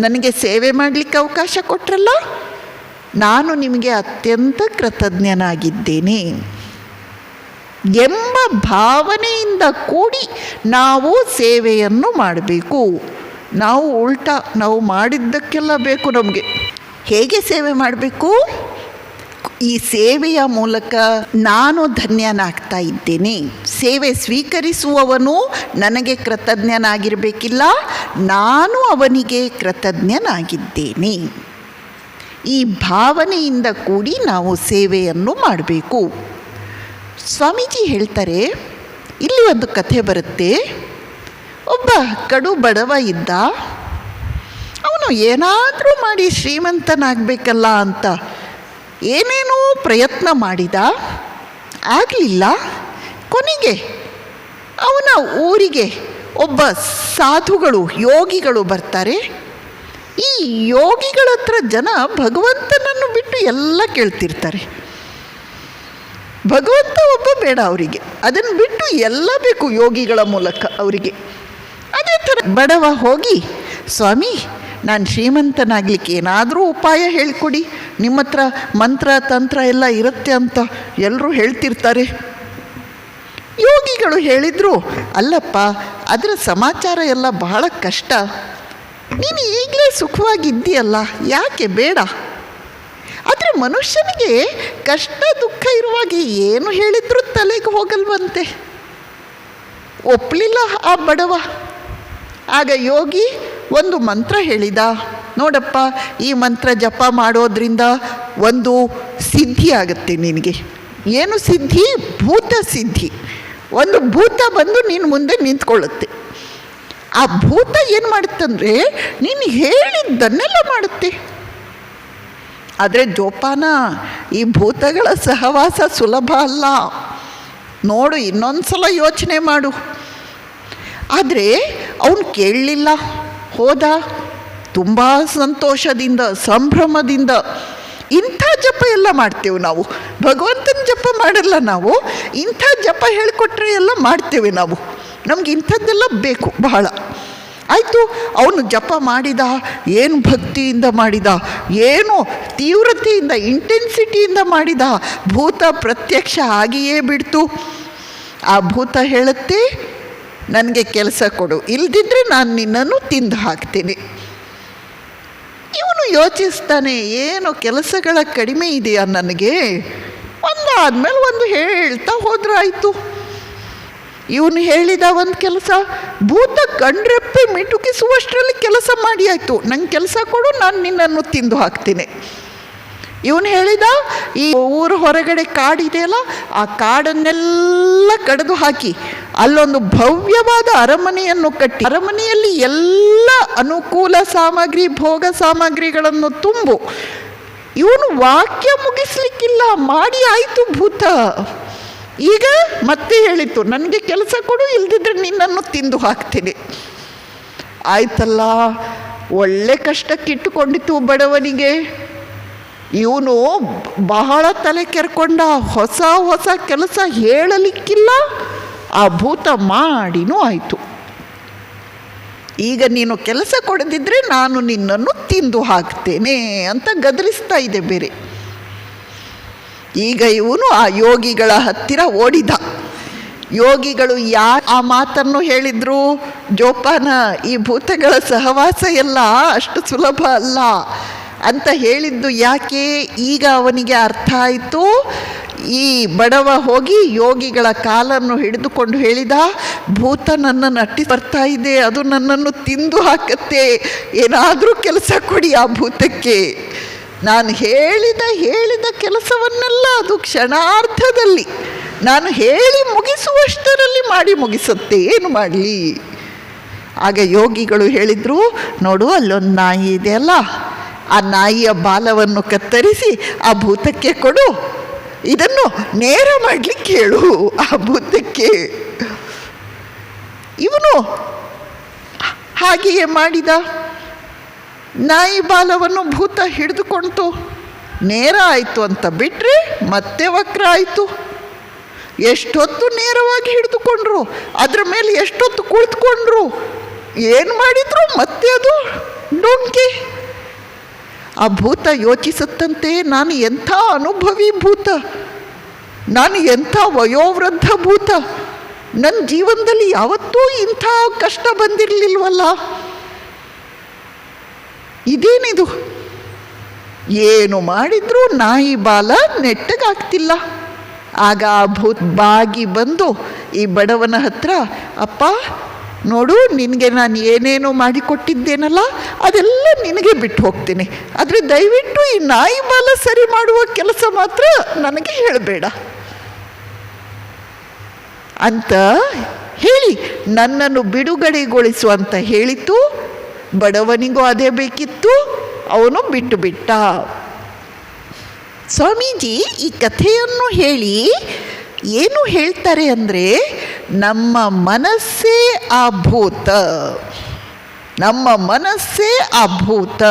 ನನಗೆ ಸೇವೆ ಮಾಡಲಿಕ್ಕೆ ಅವಕಾಶ ಕೊಟ್ರಲ್ಲ, ನಾನು ನಿಮಗೆ ಅತ್ಯಂತ ಕೃತಜ್ಞನಾಗಿದ್ದೇನೆ ಎಂಬ ಭಾವನೆಯಿಂದ ಕೂಡಿ ನಾವು ಸೇವೆಯನ್ನು ಮಾಡಬೇಕು. ನಾವು ಉಲ್ಟಾ, ನಾವು ಮಾಡಿದ್ದಕ್ಕೆಲ್ಲ ಬೇಕು ನಮಗೆ. ಹೇಗೆ ಸೇವೆ ಮಾಡಬೇಕು? ಈ ಸೇವೆಯ ಮೂಲಕ ನಾನು ಧನ್ಯನಾಗ್ತಾ ಇದ್ದೇನೆ. ಸೇವೆ ಸ್ವೀಕರಿಸುವವನು ನನಗೆ ಕೃತಜ್ಞನಾಗಿರಬೇಕಿಲ್ಲ, ನಾನು ಅವನಿಗೆ ಕೃತಜ್ಞನಾಗಿದ್ದೇನೆ. ಈ ಭಾವನೆಯಿಂದ ಕೂಡಿ ನಾವು ಸೇವೆಯನ್ನು ಮಾಡಬೇಕು. ಸ್ವಾಮೀಜಿ ಹೇಳ್ತಾರೆ, ಇಲ್ಲಿ ಒಂದು ಕಥೆ ಬರುತ್ತೆ. ಒಬ್ಬ ಕಡು ಬಡವ ಇದ್ದ. ಅವನು ಏನಾದರೂ ಮಾಡಿ ಶ್ರೀಮಂತನಾಗಬೇಕಲ್ಲ ಅಂತ ಏನೇನೋ ಪ್ರಯತ್ನ ಮಾಡಿದ, ಆಗಲಿಲ್ಲ. ಕೊನೆಗೆ ಅವನ ಊರಿಗೆ ಒಬ್ಬ ಸಾಧುಗಳು, ಯೋಗಿಗಳು ಬರ್ತಾರೆ. ಈ ಯೋಗಿಗಳ ಹತ್ರ ಜನ ಭಗವಂತನನ್ನು ಬಿಟ್ಟು ಎಲ್ಲ ಕೇಳ್ತಿರ್ತಾರೆ. ಭಗವಂತ ಒಬ್ಬ ಬೇಡ ಅವರಿಗೆ, ಅದನ್ನು ಬಿಟ್ಟು ಎಲ್ಲ ಬೇಕು ಯೋಗಿಗಳ ಮೂಲಕ ಅವರಿಗೆ. ಅದೇ ಥರ ಬಡವ ಹೋಗಿ, ಸ್ವಾಮಿ ನಾನು ಶ್ರೀಮಂತನಾಗಲಿಕ್ಕೆ ಏನಾದರೂ ಉಪಾಯ ಹೇಳಿಕೊಡಿ, ನಿಮ್ಮ ಹತ್ರ ಮಂತ್ರ ತಂತ್ರ ಎಲ್ಲ ಇರುತ್ತೆ ಅಂತ ಎಲ್ಲರೂ ಹೇಳ್ತಿರ್ತಾರೆ. ಯೋಗಿಗಳು ಹೇಳಿದರು, ಅಲ್ಲಪ್ಪ ಅದರ ಸಮಾಚಾರ ಎಲ್ಲ ಬಹಳ ಕಷ್ಟ, ನೀನು ಈಗಲೇ ಸುಖವಾಗಿದ್ದೀಯಲ್ಲ, ಯಾಕೆ ಬೇಡ. ಆದರೆ ಮನುಷ್ಯನಿಗೆ ಕಷ್ಟ ದುಃಖ ಇರುವಾಗ ಏನು ಹೇಳಿದರೂ ತಲೆಗೆ ಹೋಗಲ್ವಂತೆ. ಒಪ್ಪಲಿಲ್ಲ ಆ ಬಡವ. ಆಗ ಯೋಗಿ ಒಂದು ಮಂತ್ರ ಹೇಳಿದ, ನೋಡಪ್ಪ ಈ ಮಂತ್ರ ಜಪ ಮಾಡೋದ್ರಿಂದ ಒಂದು ಸಿದ್ಧಿ ಆಗುತ್ತೆ ನಿನಗೆ. ಏನು ಸಿದ್ಧಿ? ಭೂತ ಸಿದ್ಧಿ. ಒಂದು ಭೂತ ಬಂದು ನೀನು ಮುಂದೆ ನಿಂತ್ಕೊಳ್ಳುತ್ತೆ. ಆ ಭೂತ ಏನು ಮಾಡುತ್ತಂದರೆ ನೀನು ಹೇಳಿದ್ದನ್ನೆಲ್ಲ ಮಾಡುತ್ತೆ. ಆದರೆ ಜೋಪಾನ, ಈ ಭೂತಗಳ ಸಹವಾಸ ಸುಲಭ ಅಲ್ಲ. ನೋಡು, ಇನ್ನೊಂದು ಸಲ ಯೋಚನೆ ಮಾಡು. ಆದರೆ ಅವನು ಕೇಳಲಿಲ್ಲ, ಹೋದ ತುಂಬ ಸಂತೋಷದಿಂದ, ಸಂಭ್ರಮದಿಂದ. ಇಂಥ ಜಪ ಎಲ್ಲ ಮಾಡ್ತೇವೆ ನಾವು, ಭಗವಂತನ ಜಪ ಮಾಡಲ್ಲ ನಾವು, ಇಂಥ ಜಪ ಹೇಳಿಕೊಟ್ರೆ ಎಲ್ಲ ಮಾಡ್ತೇವೆ ನಾವು. ನಮ್ಗೆ ಇಂಥದ್ದೆಲ್ಲ ಬೇಕು ಬಹಳ. ಆಯಿತು, ಅವನು ಜಪ ಮಾಡಿದ, ಏನು ಭಕ್ತಿಯಿಂದ ಮಾಡಿದ, ಏನು ತೀವ್ರತೆಯಿಂದ, ಇಂಟೆನ್ಸಿಟಿಯಿಂದ ಮಾಡಿದ. ಭೂತ ಪ್ರತ್ಯಕ್ಷ ಆಗಿಯೇ ಬಿಡ್ತು. ಆ ಭೂತ ಹೇಳುತ್ತೆ, ನನಗೆ ಕೆಲಸ ಕೊಡು, ಇಲ್ದಿದ್ರೆ ನಾನು ನಿನ್ನನ್ನು ತಿಂದು ಹಾಕ್ತೀನಿ. ಇವನು ಯೋಚಿಸ್ತಾನೆ, ಏನು ಕೆಲಸಗಳ ಕಡಿಮೆ ಇದೆಯಾ ನನಗೆ, ಒಂದಾದ್ಮೇಲೆ ಒಂದು ಹೇಳ್ತಾ ಹೋದ್ರಾಯಿತು. ಇವನು ಹೇಳಿದ ಒಂದು ಕೆಲಸ, ಭೂತ ಕಣ್ರೆಪ್ಪೆ ಮಿಟುಕಿಸುವಷ್ಟರಲ್ಲಿ ಕೆಲಸ ಮಾಡಿ ಆಯಿತು. ನಂಗೆ ಕೆಲಸ ಕೊಡು, ನಾನು ನಿನ್ನನ್ನು ತಿಂದು ಹಾಕ್ತೀನಿ. ಇವನು ಹೇಳಿದ, ಈ ಊರು ಹೊರಗಡೆ ಕಾಡಿದೆಯಲ್ಲ, ಆ ಕಾಡನ್ನೆಲ್ಲ ಕಡಿದು ಹಾಕಿ ಅಲ್ಲೊಂದು ಭವ್ಯವಾದ ಅರಮನೆಯನ್ನು ಕಟ್ಟಿ, ಅರಮನೆಯಲ್ಲಿ ಎಲ್ಲ ಅನುಕೂಲ ಸಾಮಗ್ರಿ, ಭೋಗ ಸಾಮಗ್ರಿಗಳನ್ನು ತುಂಬು. ಇವನು ವಾಕ್ಯ ಮುಗಿಸ್ಲಿಕ್ಕಿಲ್ಲ, ಮಾಡಿ ಆಯಿತು ಭೂತ. ಈಗ ಮತ್ತೆ ಹೇಳಿತು, ನನಗೆ ಕೆಲಸ ಕೊಡು, ಇಲ್ದಿದ್ರೆ ನಿನ್ನನ್ನು ತಿಂದು ಹಾಕ್ತೀನಿ. ಆಯ್ತಲ್ಲ, ಒಳ್ಳೆ ಕಷ್ಟಕ್ಕಿಟ್ಟುಕೊಂಡಿತು ಬಡವನಿಗೆ. ಇವನು ಬಹಳ ತಲೆ ಕೆರ್ಕೊಂಡ, ಹೊಸ ಹೊಸ ಕೆಲಸ ಹೇಳಲಿಕ್ಕಿಲ್ಲ. ಆ ಭೂತ ಮಾಡಿನೂ ಆಯಿತು. ಈಗ ನೀನು ಕೆಲಸ ಕೊಡದಿದ್ದರೆ ನಾನು ನಿನ್ನನ್ನು ತಿಂದು ಹಾಕ್ತೇನೆ ಅಂತ ಗದರಿಸ್ತಾ ಇದೆ ಬೇರೆ. ಈಗ ಇವನು ಆ ಯೋಗಿಗಳ ಹತ್ತಿರ ಓಡಿದ. ಯೋಗಿಗಳು ಆ ಮಾತನ್ನು ಹೇಳಿದ್ರು, ಜೋಪಾನ, ಈ ಭೂತಗಳ ಸಹವಾಸ ಎಲ್ಲ ಅಷ್ಟು ಸುಲಭ ಅಲ್ಲ ಅಂತ ಹೇಳಿದ್ದು ಯಾಕೆ? ಈಗ ಅವನಿಗೆ ಅರ್ಥ ಆಯಿತು. ಈ ಬಡವ ಹೋಗಿ ಯೋಗಿಗಳ ಕಾಲನ್ನು ಹಿಡಿದುಕೊಂಡು ಹೇಳಿದ, ಭೂತ ನನ್ನನ್ನು ಅಟ್ಟಿ ಬರ್ತಾ ಇದೆ, ಅದು ನನ್ನನ್ನು ತಿಂದು ಹಾಕತ್ತೆ, ಏನಾದರೂ ಕೆಲಸ ಕೊಡಿ ಆ ಭೂತಕ್ಕೆ. ನಾನು ಹೇಳಿದ ಕೆಲಸವನ್ನೆಲ್ಲ ಅದು ಕ್ಷಣಾರ್ಧದಲ್ಲಿ, ನಾನು ಹೇಳಿ ಮುಗಿಸುವಷ್ಟರಲ್ಲಿ ಮಾಡಿ ಮುಗಿಸುತ್ತೆ, ಏನು ಮಾಡಲಿ? ಆಗ ಯೋಗಿಗಳು ಹೇಳಿದರು, ನೋಡು, ಅಲ್ಲೊಂದು ನಾಯಿ ಇದೆಯಲ್ಲ, ಆ ನಾಯಿಯ ಬಾಲವನ್ನು ಕತ್ತರಿಸಿ ಆ ಭೂತಕ್ಕೆ ಕೊಡು, ಇದನ್ನು ನೇರ ಮಾಡಲಿಕ್ಕೆ ಹೇಳು ಆ ಭೂತಕ್ಕೆ. ಇವನು ಹಾಗೆಯೇ ಮಾಡಿದ. ನಾಯಿ ಬಾಲವನ್ನು ಭೂತ ಹಿಡಿದುಕೊಂತು. ನೇರ ಆಯಿತು ಅಂತ ಬಿಟ್ಟರೆ ಮತ್ತೆ ವಕ್ರ ಆಯಿತು. ಎಷ್ಟೊತ್ತು ನೇರವಾಗಿ ಹಿಡಿದುಕೊಂಡ್ರು, ಅದರ ಮೇಲೆ ಎಷ್ಟೊತ್ತು ಕುಳಿತುಕೊಂಡ್ರು, ಏನು ಮಾಡಿದ್ರು ಮತ್ತೆ ಅದು ಡೊಂಕಿ. ಆ ಭೂತ ಯೋಚಿಸುತ್ತಂತೆ, ನಾನು ಎಂಥ ಅನುಭವಿ ಭೂತ, ನಾನು ಎಂಥ ವಯೋವೃದ್ಧ ಭೂತ, ನನ್ನ ಜೀವನದಲ್ಲಿ ಯಾವತ್ತೂ ಇಂಥ ಕಷ್ಟ ಬಂದಿರಲಿಲ್ವಲ್ಲ, ಇದೇನಿದು? ಏನು ಮಾಡಿದರೂ ನಾಯಿ ಬಾಲ ನೆಟ್ಟಗಾಗ್ತಿಲ್ಲ. ಆಗ ಆ ಭೂತ ಬಾಗಿ ಬಂದು ಈ ಬಡವನ ಹತ್ರ, ಅಪ್ಪ ನೋಡು, ನಿನಗೆ ನಾನು ಏನೇನೋ ಮಾಡಿಕೊಟ್ಟಿದ್ದೇನಲ್ಲ ಅದೆಲ್ಲ ನಿನಗೆ ಬಿಟ್ಟು ಹೋಗ್ತೀನಿ, ಆದರೆ ದಯವಿಟ್ಟು ಈ ನಾಯಿ ಬಾಲ ಸರಿ ಮಾಡುವ ಕೆಲಸ ಮಾತ್ರ ನನಗೆ ಹೇಳಬೇಡ ಅಂತ ಹೇಳಿ ನನ್ನನ್ನು ಬಿಡುಗಡೆಗೊಳಿಸು ಅಂತ ಹೇಳಿತು. ಬಡವನಿಗೂ ಅದೇ ಬೇಕಿತ್ತು, ಅವನು ಬಿಟ್ಟ. ಸ್ವಾಮೀಜಿ ಈ ಕಥೆಯನ್ನು ಹೇಳಿ ಏನು ಹೇಳ್ತಾರೆ ಅಂದರೆ, ನಮ್ಮ ಮನಸ್ಸೇ ಆ ಭೂತ, ನಮ್ಮ ಮನಸ್ಸೇ ಆ ಭೂತ.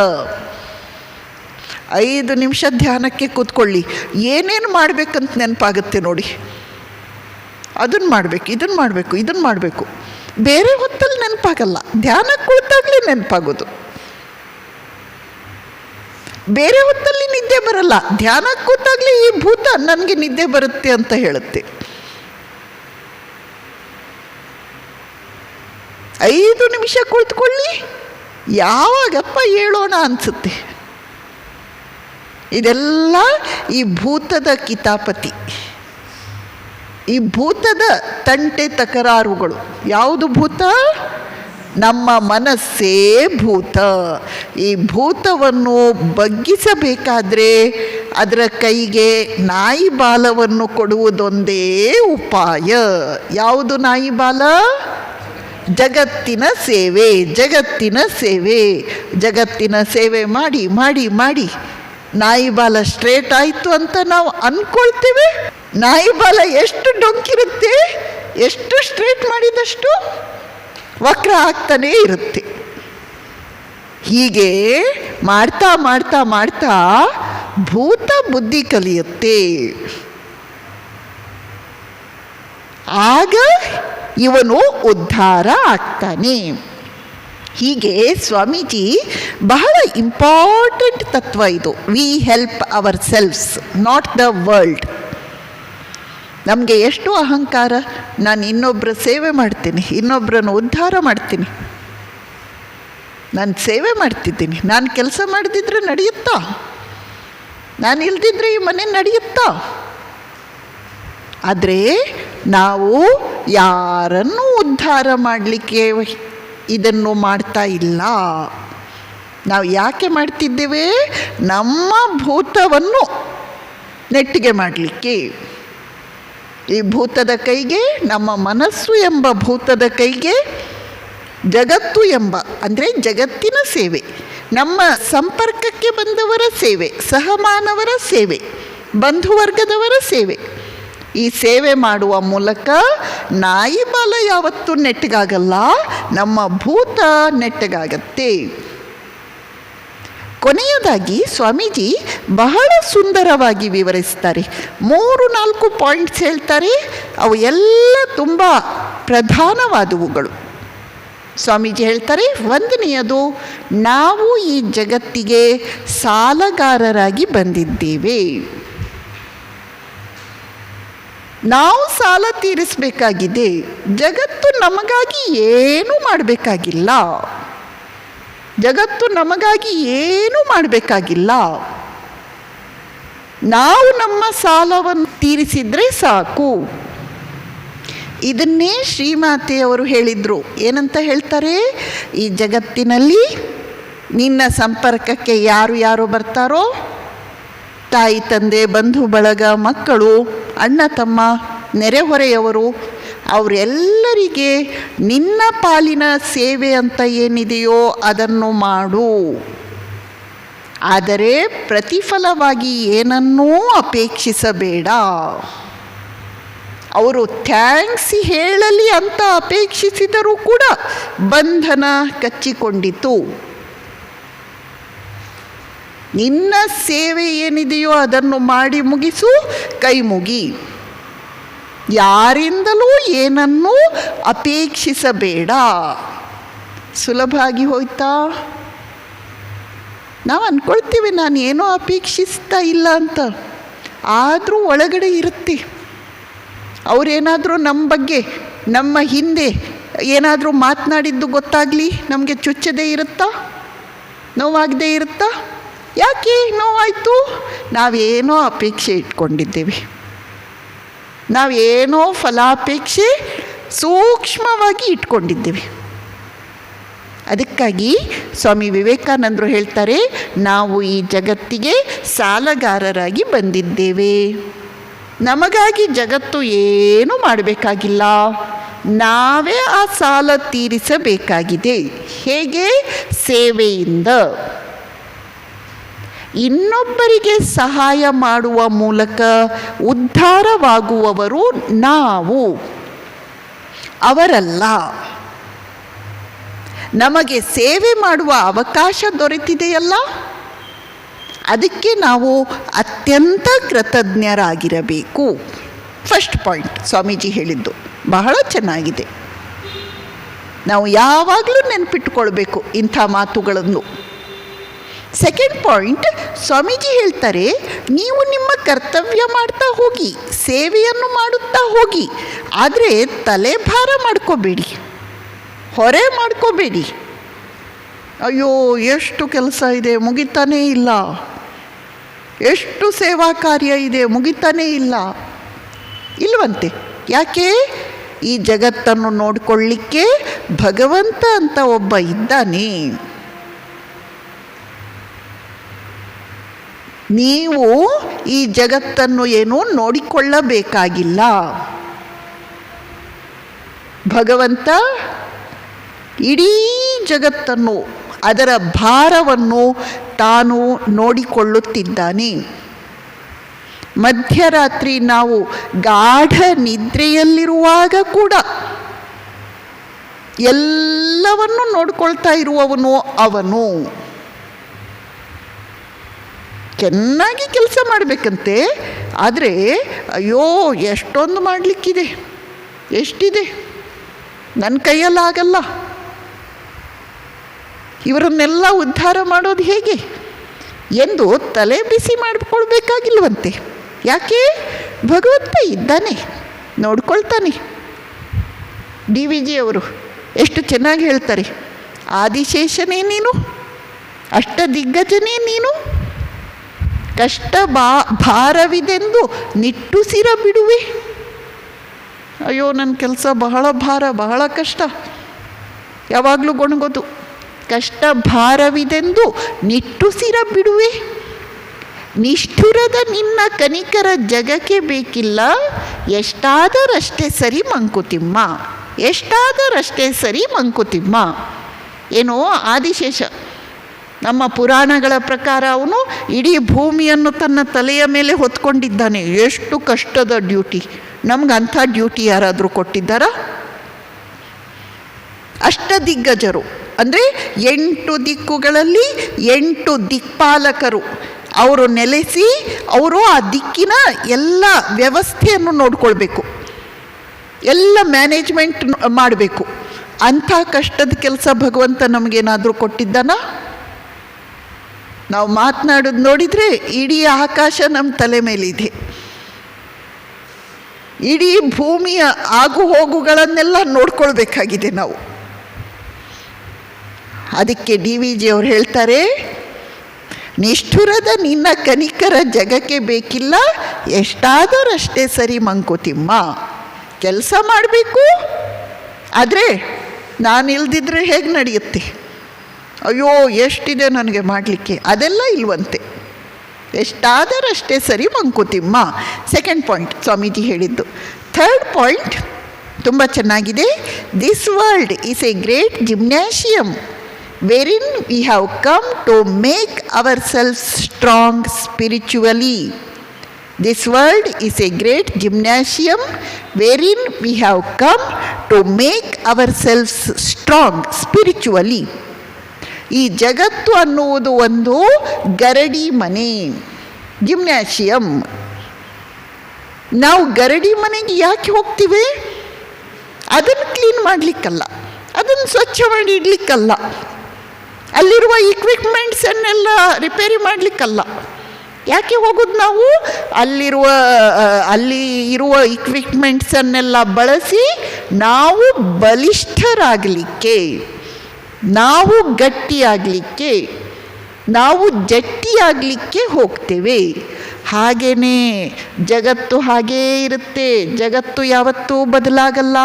5 ನಿಮಿಷ ಧ್ಯಾನಕ್ಕೆ ಕೂತ್ಕೊಳ್ಳಿ, ಏನೇನು ಮಾಡಬೇಕಂತ ನೆನಪಾಗುತ್ತೆ ನೋಡಿ. ಅದನ್ನು ಮಾಡಬೇಕು, ಇದನ್ನು ಮಾಡಬೇಕು, ಇದನ್ನು ಮಾಡಬೇಕು. ಬೇರೆ ಹೊತ್ತಲ್ಲಿ ನೆನಪಾಗಲ್ಲ, ಧ್ಯಾನಕ್ಕೆ ಕುಳಿತಾಗಲೇ ನೆನಪಾಗೋದು. ಬೇರೆ ಹೊತ್ತಲ್ಲಿ ನಿದ್ದೆ ಬರಲ್ಲ, ಧ್ಯಾನಕ್ಕೆ ಕೂತಾಗಲೇ ಈ ಭೂತ ನನಗೆ ನಿದ್ದೆ ಬರುತ್ತೆ ಅಂತ ಹೇಳುತ್ತೆ. 5 ನಿಮಿಷ ಕುಳಿತುಕೊಳ್ಳಿ, ಯಾವಾಗಪ್ಪ ಹೇಳೋಣ ಅನಿಸುತ್ತೆ. ಇದೆಲ್ಲ ಈ ಭೂತದ ಕಿತಾಪತಿ, ಈ ಭೂತದ ತಂಟೆ ತಕರಾರುಗಳು. ಯಾವುದು ಭೂತ? ನಮ್ಮ ಮನಸ್ಸೇ ಭೂತ. ಈ ಭೂತವನ್ನು ಬಗ್ಗಿಸಬೇಕಾದ್ರೆ ಅದರ ಕೈಗೆ ನಾಯಿ ಬಾಲವನ್ನು ಕೊಡುವುದೊಂದೇ ಉಪಾಯ. ಯಾವುದು ನಾಯಿ ಬಾಲ? ಜಗತ್ತಿನ ಸೇವೆ, ಜಗತ್ತಿನ ಸೇವೆ. ಜಗತ್ತಿನ ಸೇವೆ ಮಾಡಿ ಮಾಡಿ ಮಾಡಿ ನಾಯಿ ಬಾಲ ಸ್ಟ್ರೇಟ್ ಆಯಿತು ಅಂತ ನಾವು ಅಂದ್ಕೊಳ್ತೇವೆ. ನಾಯಿ ಬಾಲ ಎಷ್ಟು ಡೊಂಕಿರುತ್ತೆ, ಎಷ್ಟು ಸ್ಟ್ರೇಟ್ ಮಾಡಿದಷ್ಟು ವಕ್ರ ಆಗ್ತಾನೇ ಇರುತ್ತೆ. ಹೀಗೆ ಮಾಡ್ತಾ ಮಾಡ್ತಾ ಮಾಡ್ತಾ ಭೂತ ಬುದ್ಧಿ ಕಲಿಯುತ್ತೆ. ಆಗ ಇವನು ಉದ್ಧಾರ ಆಗ್ತಾನೆ. ಹೀಗೆ ಸ್ವಾಮೀಜಿ ಬಹಳ ಇಂಪಾರ್ಟೆಂಟ್ ತತ್ವ ಇದು. V help ourselves, not the world. ನಮಗೆ ಎಷ್ಟು ಅಹಂಕಾರ, ನಾನು ಇನ್ನೊಬ್ಬರ ಸೇವೆ ಮಾಡ್ತೀನಿ, ಇನ್ನೊಬ್ಬರನ್ನು ಉದ್ಧಾರ ಮಾಡ್ತೀನಿ, ನಾನು ಸೇವೆ ಮಾಡ್ತಿದ್ದೀನಿ, ನಾನು ಕೆಲಸ ಮಾಡದಿದ್ರೆ ನಡೆಯುತ್ತಾ, ನಾನು ಇಲ್ದಿದ್ರೆ ಈ ಮನೆ ನಡೆಯುತ್ತಾ? ಆದರೆ ನಾವು ಯಾರನ್ನೂ ಉದ್ಧಾರ ಮಾಡಲಿಕ್ಕೆ ಇದನ್ನು ಮಾಡ್ತಾ ಇಲ್ಲ. ನಾವು ಯಾಕೆ ಮಾಡ್ತಿದ್ದೇವೆ? ನಮ್ಮ ಭೂತವನ್ನು ನೆಟ್ಟಿಗೆ ಮಾಡಲಿಕ್ಕೆ. ಈ ಭೂತದ ಕೈಗೆ, ನಮ್ಮ ಮನಸ್ಸು ಎಂಬ ಭೂತದ ಕೈಗೆ ಜಗತ್ತು ಎಂಬ ಅಂದರೆ ಜಗತ್ತಿನ ಸೇವೆ, ನಮ್ಮ ಸಂಪರ್ಕಕ್ಕೆ ಬಂದವರ ಸೇವೆ, ಸಹಮಾನವರ ಸೇವೆ, ಬಂಧುವರ್ಗದವರ ಸೇವೆ, ಈ ಸೇವೆ ಮಾಡುವ ಮೂಲಕ ನಾಯಿ ಬಾಲ ಯಾವತ್ತೂ ನೆಟ್ಟಗಾಗಲ್ಲ, ನಮ್ಮ ಭೂತ ನೆಟ್ಟಗಾಗತ್ತೆ. ಕೊನೆಯದಾಗಿ ಸ್ವಾಮೀಜಿ ಬಹಳ ಸುಂದರವಾಗಿ ವಿವರಿಸ್ತಾರೆ. 3-4 ಪಾಯಿಂಟ್ಸ್ ಹೇಳ್ತಾರೆ. ಅವು ಎಲ್ಲ ತುಂಬ ಪ್ರಧಾನವಾದವುಗಳು. ಸ್ವಾಮೀಜಿ ಹೇಳ್ತಾರೆ, ಒಂದನೆಯದು, ನಾವು ಈ ಜಗತ್ತಿಗೆ ಸಾಲಗಾರರಾಗಿ ಬಂದಿದ್ದೇವೆ. ನಾವು ಸಾಲ ತೀರಿಸಬೇಕಾಗಿದೆ. ಜಗತ್ತು ನಮಗಾಗಿ ಏನೂ ಮಾಡಬೇಕಾಗಿಲ್ಲ. ಜಗತ್ತು ನಮಗಾಗಿ ಏನೂ ಮಾಡಬೇಕಾಗಿಲ್ಲ. ನಾವು ನಮ್ಮ ಸಾಲವನ್ನು ತೀರಿಸಿದರೆ ಸಾಕು. ಇದನ್ನೇ ಶ್ರೀಮಾತೆಯವರು ಹೇಳಿದರು. ಏನಂತ ಹೇಳ್ತಾರೆ? ಈ ಜಗತ್ತಿನಲ್ಲಿ ನಿನ್ನ ಸಂಪರ್ಕಕ್ಕೆ ಯಾರು ಯಾರು ಬರ್ತಾರೋ, ತಾಯಿ ತಂದೆ, ಬಂಧು ಬಳಗ, ಮಕ್ಕಳು, ಅಣ್ಣ ತಮ್ಮ, ನೆರೆಹೊರೆಯವರು, ಅವರೆಲ್ಲರಿಗೆ ನಿನ್ನ ಪಾಲಿನ ಸೇವೆ ಅಂತ ಏನಿದೆಯೋ ಅದನ್ನು ಮಾಡು. ಆದರೆ ಪ್ರತಿಫಲವಾಗಿ ಏನನ್ನೂ ಅಪೇಕ್ಷಿಸಬೇಡ. ಅವರು ಥ್ಯಾಂಕ್ಸ್ ಹೇಳಲಿ ಅಂತ ಅಪೇಕ್ಷಿಸಿದರೂ ಕೂಡ ಬಂಧನ ಕಚ್ಚಿಕೊಂಡಿತು. ನಿನ್ನ ಸೇವೆ ಏನಿದೆಯೋ ಅದನ್ನು ಮಾಡಿ ಮುಗಿಸು, ಕೈ ಮುಗಿ. ಯಾರಿಂದಲೂ ಏನನ್ನೂ ಅಪೇಕ್ಷಿಸಬೇಡ. ಸುಲಭ ಆಗಿ ಹೋಯ್ತಾ? ನಾವು ಅಂದ್ಕೊಳ್ತೀವಿ ನಾನು ಏನೋ ಅಪೇಕ್ಷಿಸ್ತಾ ಇಲ್ಲ ಅಂತ, ಆದರೂ ಒಳಗಡೆ ಇರುತ್ತೆ. ಅವರೇನಾದರೂ ನಮ್ಮ ಬಗ್ಗೆ, ನಮ್ಮ ಹಿಂದೆ ಏನಾದರೂ ಮಾತನಾಡಿದ್ದು ಗೊತ್ತಾಗಲಿ ನಮಗೆ ಚುಚ್ಚದೇ ಇರುತ್ತಾ? ನೋವಾಗದೇ ಇರುತ್ತಾ? ಯಾಕೆ ನೋವಾಯಿತು? ನಾವೇನೋ ಅಪೇಕ್ಷೆ ಇಟ್ಕೊಂಡಿದ್ದೇವೆ. ನಾವೇನೋ ಫಲಾಪೇಕ್ಷೆ ಸೂಕ್ಷ್ಮವಾಗಿ ಇಟ್ಕೊಂಡಿದ್ದೇವೆ. ಅದಕ್ಕಾಗಿ ಸ್ವಾಮಿ ವಿವೇಕಾನಂದರು ಹೇಳ್ತಾರೆ, ನಾವು ಈ ಜಗತ್ತಿಗೆ ಸಾಲಗಾರರಾಗಿ ಬಂದಿದ್ದೇವೆ. ನಮಗಾಗಿ ಜಗತ್ತು ಏನೂ ಮಾಡಬೇಕಾಗಿಲ್ಲ. ನಾವೇ ಆ ಸಾಲ ತೀರಿಸಬೇಕಾಗಿದೆ. ಹೇಗೆ? ಸೇವೆಯಿಂದ. ಇನ್ನೊಬ್ಬರಿಗೆ ಸಹಾಯ ಮಾಡುವ ಮೂಲಕ ಉದ್ಧಾರವಾಗುವವರು ನಾವು, ಅವರಲ್ಲ. ನಮಗೆ ಸೇವೆ ಮಾಡುವ ಅವಕಾಶ ದೊರೆತಿದೆಯಲ್ಲ, ಅದಕ್ಕೆ ನಾವು ಅತ್ಯಂತ ಕೃತಜ್ಞರಾಗಿರಬೇಕು. ಫಸ್ಟ್ ಪಾಯಿಂಟ್ ಸ್ವಾಮೀಜಿ ಹೇಳಿದ್ದು ಬಹಳ ಚೆನ್ನಾಗಿದೆ. ನಾವು ಯಾವಾಗಲೂ ನೆನಪಿಟ್ಟುಕೊಳ್ಬೇಕು ಇಂಥ ಮಾತುಗಳನ್ನು. ಸೆಕೆಂಡ್ ಪಾಯಿಂಟ್, ಸ್ವಾಮೀಜಿ ಹೇಳ್ತಾರೆ, ನೀವು ನಿಮ್ಮ ಕರ್ತವ್ಯ ಮಾಡ್ತಾ ಹೋಗಿ, ಸೇವೆಯನ್ನು ಮಾಡುತ್ತಾ ಹೋಗಿ, ಆದರೆ ತಲೆಭಾರ ಮಾಡ್ಕೋಬೇಡಿ, ಹೊರೆ ಮಾಡ್ಕೋಬೇಡಿ. ಅಯ್ಯೋ ಎಷ್ಟು ಕೆಲಸ ಇದೆ, ಮುಗಿತಾನೇ ಇಲ್ಲ, ಎಷ್ಟು ಸೇವಾ ಕಾರ್ಯ ಇದೆ, ಮುಗಿತಾನೇ ಇಲ್ಲ. ಇಲ್ವಂತೆ. ಯಾಕೆ? ಈ ಜಗತ್ತನ್ನು ನೋಡಿಕೊಳ್ಳಿಕ್ಕೆ ಭಗವಂತ ಅಂತ ಒಬ್ಬ ಇದ್ದಾನೆ. ನೀವು ಈ ಜಗತ್ತನ್ನು ಏನೂ ನೋಡಿಕೊಳ್ಳಬೇಕಾಗಿಲ್ಲ. ಭಗವಂತ ಇಡೀ ಜಗತ್ತನ್ನು, ಅದರ ಭಾರವನ್ನು ತಾನು ನೋಡಿಕೊಳ್ಳುತ್ತಿದ್ದಾನೆ. ಮಧ್ಯರಾತ್ರಿ ನಾವು ಗಾಢ ನಿದ್ರೆಯಲ್ಲಿರುವಾಗ ಕೂಡ ಎಲ್ಲವನ್ನೂ ನೋಡ್ಕೊಳ್ತಾ ಇರುವವನು ಅವನು. ಚೆನ್ನಾಗಿ ಕೆಲಸ ಮಾಡಬೇಕಂತೆ, ಆದರೆ ಅಯ್ಯೋ ಎಷ್ಟೊಂದು ಮಾಡಲಿಕ್ಕಿದೆ, ಎಷ್ಟಿದೆ, ನನ್ನ ಕೈಯಲ್ಲಾಗಲ್ಲ, ಇವರನ್ನೆಲ್ಲ ಉದ್ಧಾರ ಮಾಡೋದು ಹೇಗೆ ಎಂದು ತಲೆ ಬಿಸಿ ಮಾಡಿಕೊಳ್ಬೇಕಾಗಿಲ್ವಂತೆ. ಯಾಕೆ? ಭಗವಂತ ಇದ್ದಾನೆ, ನೋಡ್ಕೊಳ್ತಾನೆ. DVG ಅವರು ಎಷ್ಟು ಚೆನ್ನಾಗಿ ಹೇಳ್ತಾರೆ, ಆದಿಶೇಷನೇ ನೀನು, ಅಷ್ಟದಿಗ್ಗಜನೇ ನೀನು, ಕಷ್ಟ ಭಾರವಿದೆಂದು ನಿಟ್ಟುಸಿರ ಬಿಡುವೆ. ಅಯ್ಯೋ ನನ್ನ ಕೆಲಸ ಬಹಳ ಭಾರ, ಬಹಳ ಕಷ್ಟ, ಯಾವಾಗಲೂ ಗೊಣಗೋದು. ಕಷ್ಟ ಭಾರವಿದೆಂದು ನಿಟ್ಟುಸಿರ ಬಿಡುವೆ. ನಿಷ್ಠುರದ ನಿನ್ನ ಕನಿಕರ ಜಗಕ್ಕೆ ಬೇಕಿಲ್ಲ, ಎಷ್ಟಾದರಷ್ಟೇ ಸರಿ ಮಂಕುತಿಮ್ಮ, ಎಷ್ಟಾದರಷ್ಟೇ ಸರಿ ಮಂಕುತಿಮ್ಮ. ಏನೋ ಆದಿಶೇಷ, ನಮ್ಮ ಪುರಾಣಗಳ ಪ್ರಕಾರ ಅವನು ಇಡೀ ಭೂಮಿಯನ್ನು ತನ್ನ ತಲೆಯ ಮೇಲೆ ಹೊತ್ಕೊಂಡಿದ್ದಾನೆ. ಎಷ್ಟು ಕಷ್ಟದ ಡ್ಯೂಟಿ. ನಮ್ಗೆ ಅಂಥ ಡ್ಯೂಟಿ ಯಾರಾದರೂ ಕೊಟ್ಟಿದ್ದಾರಾ? ಅಷ್ಟದಿಗ್ಗಜರು ಅಂದರೆ 8 ದಿಕ್ಕುಗಳಲ್ಲಿ 8 ದಿಕ್ಪಾಲಕರು ಅವರು ನೆಲೆಸಿ ಅವರು ಆ ದಿಕ್ಕಿನ ಎಲ್ಲ ವ್ಯವಸ್ಥೆಯನ್ನು ನೋಡ್ಕೊಳ್ಬೇಕು, ಎಲ್ಲ ಮ್ಯಾನೇಜ್ಮೆಂಟ್ ಮಾಡಬೇಕು. ಅಂಥ ಕಷ್ಟದ ಕೆಲಸ ಭಗವಂತ ನಮಗೇನಾದರೂ ಕೊಟ್ಟಿದ್ದಾನ? ನಾವು ಮಾತನಾಡೋದು ನೋಡಿದರೆ ಇಡೀ ಆಕಾಶ ನಮ್ಮ ತಲೆ ಮೇಲಿದೆ, ಇಡೀ ಭೂಮಿಯ ಆಗು ಹೋಗುಗಳನ್ನೆಲ್ಲ ನೋಡ್ಕೊಳ್ಬೇಕಾಗಿದೆ ನಾವು. ಅದಕ್ಕೆ DVG ಅವರು ಹೇಳ್ತಾರೆ, ನಿಷ್ಠುರದ ನಿನ್ನ ಕನಿಕರ ಜಗಕ್ಕೆ ಬೇಕಿಲ್ಲ, ಎಷ್ಟಾದರಷ್ಟೇ ಸರಿ ಮಂಕುತಿಮ್ಮ. ಕೆಲಸ ಮಾಡಬೇಕು, ಆದರೆ ನಾನು ಇಲ್ದಿದ್ರೆ ಹೇಗೆ ನಡೆಯುತ್ತೆ? ಅಯ್ಯೋ ಎಷ್ಟಿದೆ ನನಗೆ ಮಾಡಲಿಕ್ಕೆ, ಅದೆಲ್ಲ ಇಲ್ವಂತೆ. ಎಷ್ಟಾದರಷ್ಟೇ ಸರಿ ಮಂಕುತಿಮ್ಮ. ಸೆಕೆಂಡ್ ಪಾಯಿಂಟ್ ಸ್ವಾಮೀಜಿ ಹೇಳಿದ್ದು. ಥರ್ಡ್ ಪಾಯಿಂಟ್ ತುಂಬ ಚೆನ್ನಾಗಿದೆ. This world is a great gymnasium wherein we have come to make ourselves strong spiritually. This world is a great gymnasium wherein we have come to make ourselves strong spiritually. ಈ ಜಗತ್ತು ಅನ್ನುವುದು ಒಂದು ಗರಡಿ ಮನೆ, ಜಿಮ್ನಾಷಿಯಂ. ನಾವು ಗರಡಿ ಮನೆಗೆ ಯಾಕೆ ಹೋಗ್ತೀವಿ? ಅದನ್ನು ಕ್ಲೀನ್ ಮಾಡಲಿಕ್ಕಲ್ಲ, ಅದನ್ನು ಸ್ವಚ್ಛ ಮಾಡಿ ಇಡಲಿಕ್ಕಲ್ಲ, ಅಲ್ಲಿರುವ ಇಕ್ವಿಪ್ಮೆಂಟ್ಸನ್ನೆಲ್ಲ ರಿಪೇರಿ ಮಾಡಲಿಕ್ಕಲ್ಲ. ಯಾಕೆ ಹೋಗೋದು ನಾವು? ಅಲ್ಲಿ ಇರುವ ಇಕ್ವಿಪ್ಮೆಂಟ್ಸನ್ನೆಲ್ಲ ಬಳಸಿ ನಾವು ಬಲಿಷ್ಠರಾಗಲಿಕ್ಕೆ, ನಾವು ಗಟ್ಟಿಯಾಗಲಿಕ್ಕೆ, ನಾವು ಜಟ್ಟಿಯಾಗಲಿಕ್ಕೆ ಹೋಗ್ತೇವೆ. ಹಾಗೆಯೇ ಜಗತ್ತು ಹಾಗೇ ಇರುತ್ತೆ. ಜಗತ್ತು ಯಾವತ್ತೂ ಬದಲಾಗಲ್ಲ.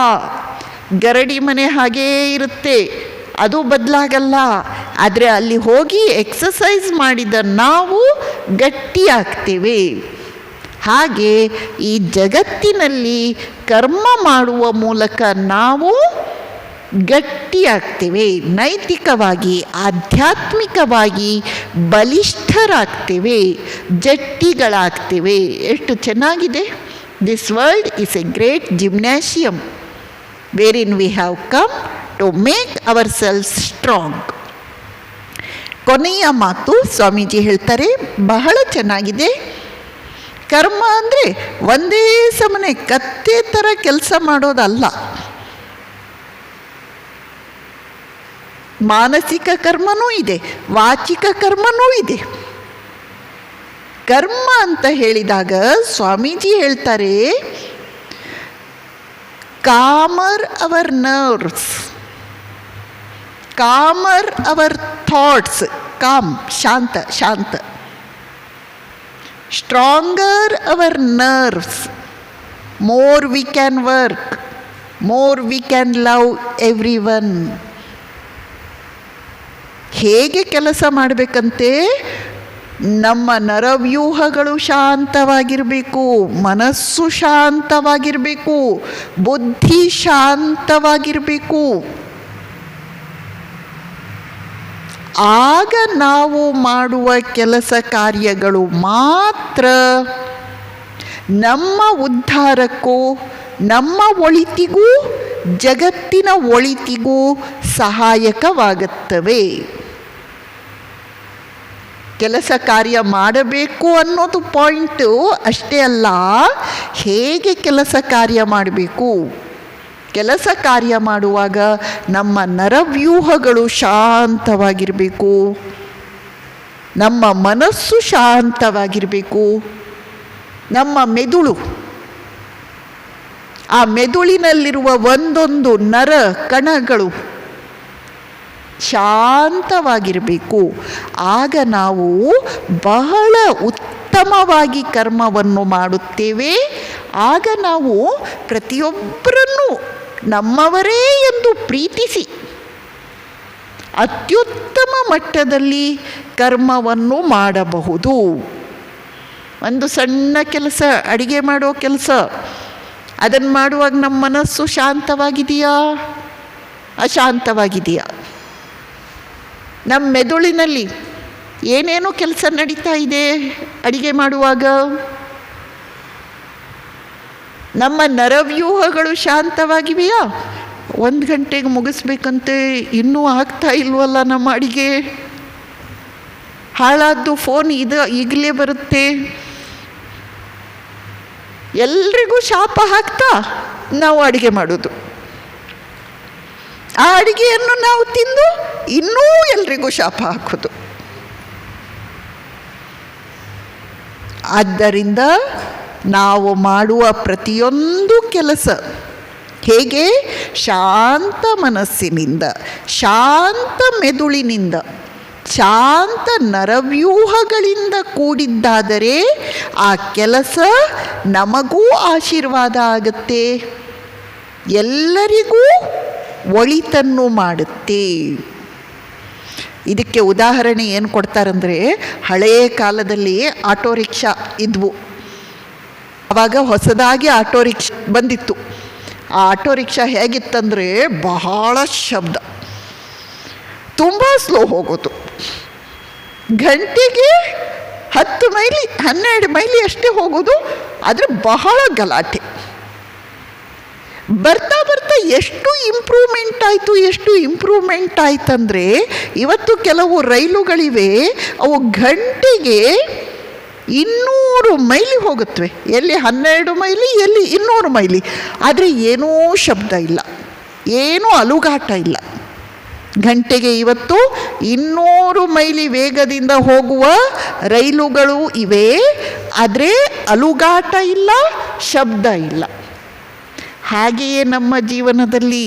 ಗರಡಿ ಮನೆ ಹಾಗೇ ಇರುತ್ತೆ, ಅದು ಬದಲಾಗಲ್ಲ. ಆದರೆ ಅಲ್ಲಿ ಹೋಗಿ ಎಕ್ಸಸೈಸ್ ಮಾಡಿದ ನಾವು ಗಟ್ಟಿಯಾಗ್ತೇವೆ. ಹಾಗೆ ಈ ಜಗತ್ತಿನಲ್ಲಿ ಕರ್ಮ ಮಾಡುವ ಮೂಲಕ ನಾವು ಗಟ್ಟಿಯಾಗ್ತೇವೆ, ನೈತಿಕವಾಗಿ ಆಧ್ಯಾತ್ಮಿಕವಾಗಿ ಬಲಿಷ್ಠರಾಗ್ತೇವೆ, ಜಟ್ಟಿಗಳಾಗ್ತೇವೆ. ಎಷ್ಟು ಚೆನ್ನಾಗಿದೆ. This world is a great gymnasium wherein we have come to make ourselves strong. ಕೊನೆಯ ಮಾತು ಸ್ವಾಮೀಜಿ ಹೇಳ್ತಾರೆ, ಬಹಳ ಚೆನ್ನಾಗಿದೆ. ಕರ್ಮ ಅಂದರೆ ಒಂದೇ ಸಮನೆ ಕತ್ತೆ ಥರ ಕೆಲಸ ಮಾಡೋದಲ್ಲ. ಮಾನಸಿಕ ಕರ್ಮನೂ ಇದೆ, ವಾಚಿಕ ಕರ್ಮನೂ ಇದೆ. ಕರ್ಮ ಅಂತ ಹೇಳಿದಾಗ ಸ್ವಾಮೀಜಿ ಹೇಳ್ತಾರೆ, calmer our nerves, ಕಾಮರ್ our thoughts, calm ಶಾಂತ ಶಾಂತ, stronger our nerves, more we can work, more we can love everyone. ಹೇಗೆ ಕೆಲಸ ಮಾಡಬೇಕಂತೆ? ನಮ್ಮ ನರವ್ಯೂಹಗಳು ಶಾಂತವಾಗಿರಬೇಕು, ಮನಸ್ಸು ಶಾಂತವಾಗಿರಬೇಕು, ಬುದ್ಧಿ ಶಾಂತವಾಗಿರಬೇಕು. ಆಗ ನಾವು ಮಾಡುವ ಕೆಲಸ ಕಾರ್ಯಗಳು ಮಾತ್ರ ನಮ್ಮ ಉದ್ಧಾರಕ್ಕೂ ನಮ್ಮ ಒಳಿತಿಗೂ ಜಗತ್ತಿನ ಒಳಿತಿಗೂ ಸಹಾಯಕವಾಗುತ್ತವೆ. ಕೆಲಸ ಕಾರ್ಯ ಮಾಡಬೇಕು ಅನ್ನೋದು ಪಾಯಿಂಟು ಅಷ್ಟೇ ಅಲ್ಲ, ಹೇಗೆ ಕೆಲಸ ಕಾರ್ಯ ಮಾಡಬೇಕು. ಕೆಲಸ ಕಾರ್ಯ ಮಾಡುವಾಗ ನಮ್ಮ ನರವ್ಯೂಹಗಳು ಶಾಂತವಾಗಿರಬೇಕು, ನಮ್ಮ ಮನಸ್ಸು ಶಾಂತವಾಗಿರಬೇಕು, ನಮ್ಮ ಮೆದುಳು, ಆ ಮೆದುಳಿನಲ್ಲಿರುವ ಒಂದೊಂದು ನರ ಕಣಗಳು ಶಾಂತವಾಗಿರಬೇಕು. ಆಗ ನಾವು ಬಹಳ ಉತ್ತಮವಾಗಿ ಕರ್ಮವನ್ನು ಮಾಡುತ್ತೇವೆ. ಆಗ ನಾವು ಪ್ರತಿಯೊಬ್ಬರನ್ನು ನಮ್ಮವರೇ ಎಂದು ಪ್ರೀತಿಸಿ ಅತ್ಯುತ್ತಮ ಮಟ್ಟದಲ್ಲಿ ಕರ್ಮವನ್ನು ಮಾಡಬಹುದು. ಒಂದು ಸಣ್ಣ ಕೆಲಸ, ಅಡಿಗೆ ಮಾಡೋ ಕೆಲಸ, ಅದನ್ನು ಮಾಡುವಾಗ ನಮ್ಮ ಮನಸ್ಸು ಶಾಂತವಾಗಿದೆಯಾ ಅಶಾಂತವಾಗಿದೆಯಾ? ನಮ್ಮ ಮೆದುಳಿನಲ್ಲಿ ಏನೇನೋ ಕೆಲಸ ನಡೀತಾ ಇದೆ ಅಡಿಗೆ ಮಾಡುವಾಗ. ನಮ್ಮ ನರವ್ಯೂಹಗಳು ಶಾಂತವಾಗಿವೆಯಾ? 1 ಗಂಟೆಗೆ ಮುಗಿಸ್ಬೇಕಂತೆ ಇನ್ನೂ ಆಗ್ತಾ ಇಲ್ವಲ್ಲ ನಮ್ಮ ಅಡಿಗೆ, ಹಾಳಾದ್ದು ಫೋನ್ ಈಗಲೇ ಬರುತ್ತೆ, ಎಲ್ರಿಗೂ ಶಾಪ ಹಾಕ್ತಾ ನಾವು ಅಡುಗೆ ಮಾಡೋದು. ಆ ಅಡುಗೆಯನ್ನು ನಾವು ತಿಂದು ಇನ್ನೂ ಎಲ್ರಿಗೂ ಶಾಪ ಹಾಕೋದು. ಆದ್ದರಿಂದ ನಾವು ಮಾಡುವ ಪ್ರತಿಯೊಂದು ಕೆಲಸ ಹೇಗೆ ಶಾಂತ ಮನಸ್ಸಿನಿಂದ, ಶಾಂತ ಮೆದುಳಿನಿಂದ, ಶಾಂತ ನರವ್ಯೂಹಗಳಿಂದ ಕೂಡಿದ್ದಾದರೆ ಆ ಕೆಲಸ ನಮಗೂ ಆಶೀರ್ವಾದ ಆಗುತ್ತೆ, ಎಲ್ಲರಿಗೂ ಒಳಿತನ್ನು ಮಾಡುತ್ತೆ. ಇದಕ್ಕೆ ಉದಾಹರಣೆ ಏನು ಕೊಡ್ತಾರಂದರೆ, ಹಳೆಯ ಕಾಲದಲ್ಲಿ ಆಟೋ ರಿಕ್ಷಾ ಇದ್ವು. ಆವಾಗ ಹೊಸದಾಗಿ ಆಟೋ ರಿಕ್ಷಾ ಬಂದಿತ್ತು. ಆ ಆಟೋ ರಿಕ್ಷಾ ಹೇಗಿತ್ತಂದರೆ ಬಹಳ ಶಬ್ದ, ತುಂಬ ಸ್ಲೋ ಹೋಗೋದು. ಗಂಟೆಗೆ 10 ಮೈಲಿ 12 ಮೈಲಿ ಅಷ್ಟೇ ಹೋಗೋದು, ಆದರೆ ಬಹಳ ಗಲಾಟೆ. ಬರ್ತಾ ಬರ್ತಾ ಎಷ್ಟು ಇಂಪ್ರೂವ್ಮೆಂಟ್ ಆಯ್ತಂದರೆ ಇವತ್ತು ಕೆಲವು ರೈಲುಗಳಿವೆ, ಅವು ಗಂಟೆಗೆ 200 ಮೈಲಿ ಹೋಗುತ್ತವೆ. ಎಲ್ಲಿ 12 ಮೈಲಿ, ಎಲ್ಲಿ 200 ಮೈಲಿ. ಆದರೆ ಏನೂ ಶಬ್ದ ಇಲ್ಲ, ಏನೂ ಅಲುಗಾಟ ಇಲ್ಲ. ಗಂಟೆಗೆ ಇವತ್ತು 200 ಮೈಲಿ ವೇಗದಿಂದ ಹೋಗುವ ರೈಲುಗಳು ಇವೆ, ಆದರೆ ಅಲುಗಾಟ ಇಲ್ಲ, ಶಬ್ದ ಇಲ್ಲ. ಹಾಗೆಯೇ ನಮ್ಮ ಜೀವನದಲ್ಲಿ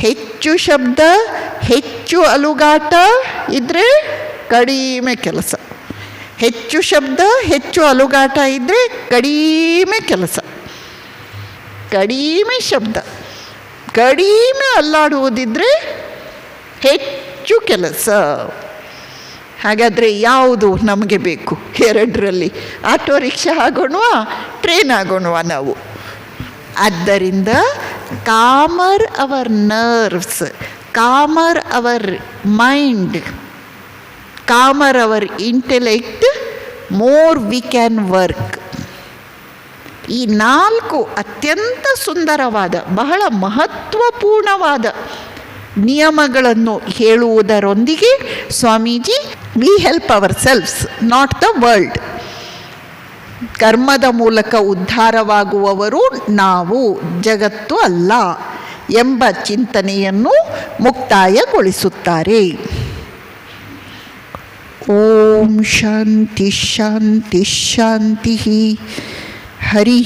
ಹೆಚ್ಚು ಶಬ್ದ, ಹೆಚ್ಚು ಅಲುಗಾಟ ಇದ್ದರೆ ಕಡಿಮೆ ಕೆಲಸ, ಹೆಚ್ಚು ಶಬ್ದ, ಹೆಚ್ಚು ಅಲುಗಾಟ ಇದ್ದರೆ ಕಡಿಮೆ ಕೆಲಸ, ಕಡಿಮೆ ಶಬ್ದ, ಕಡಿಮೆ ಅಲ್ಲಾಡುವುದಿದ್ದರೆ ಹೆಚ್ಚು ಕೆಲಸ. ಹಾಗಾದರೆ ಯಾವುದು ನಮಗೆ ಬೇಕು? 2ರಲ್ಲಿ ಆಟೋ ರಿಕ್ಷಾ ಆಗೋಣವಾ, ಟ್ರೈನ್ ಆಗೋಣವಾ ನಾವು? ಆದ್ದರಿಂದ conquer our nerves, ಕಾಮರ್ our mind, conquer our intellect, more we can work. ಈ 4 ಅತ್ಯಂತ ಸುಂದರವಾದ, ಬಹಳ ಮಹತ್ವಪೂರ್ಣವಾದ ನಿಯಮಗಳನ್ನು ಹೇಳುವುದರೊಂದಿಗೆ Swamiji, we help ourselves, not the world. ಕರ್ಮದ ಮೂಲಕ ಉದ್ಧಾರವಾಗುವವರು ನಾವು, ಜಗತ್ತು ಅಲ್ಲ ಎಂಬ ಚಿಂತನೆಯನ್ನು ಮುಕ್ತಾಯಗೊಳಿಸುತ್ತಾರೆ. ಓಂ ಶಾಂತಿ ಶಾಂತಿ ಶಾಂತಿ. ಹರಿ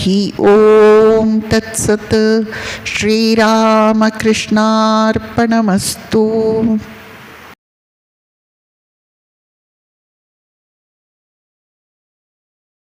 ಓಂ ತತ್ಸತ್. ಶ್ರೀರಾಮಕೃಷ್ಣಾರ್ಪಣಮಸ್ತು.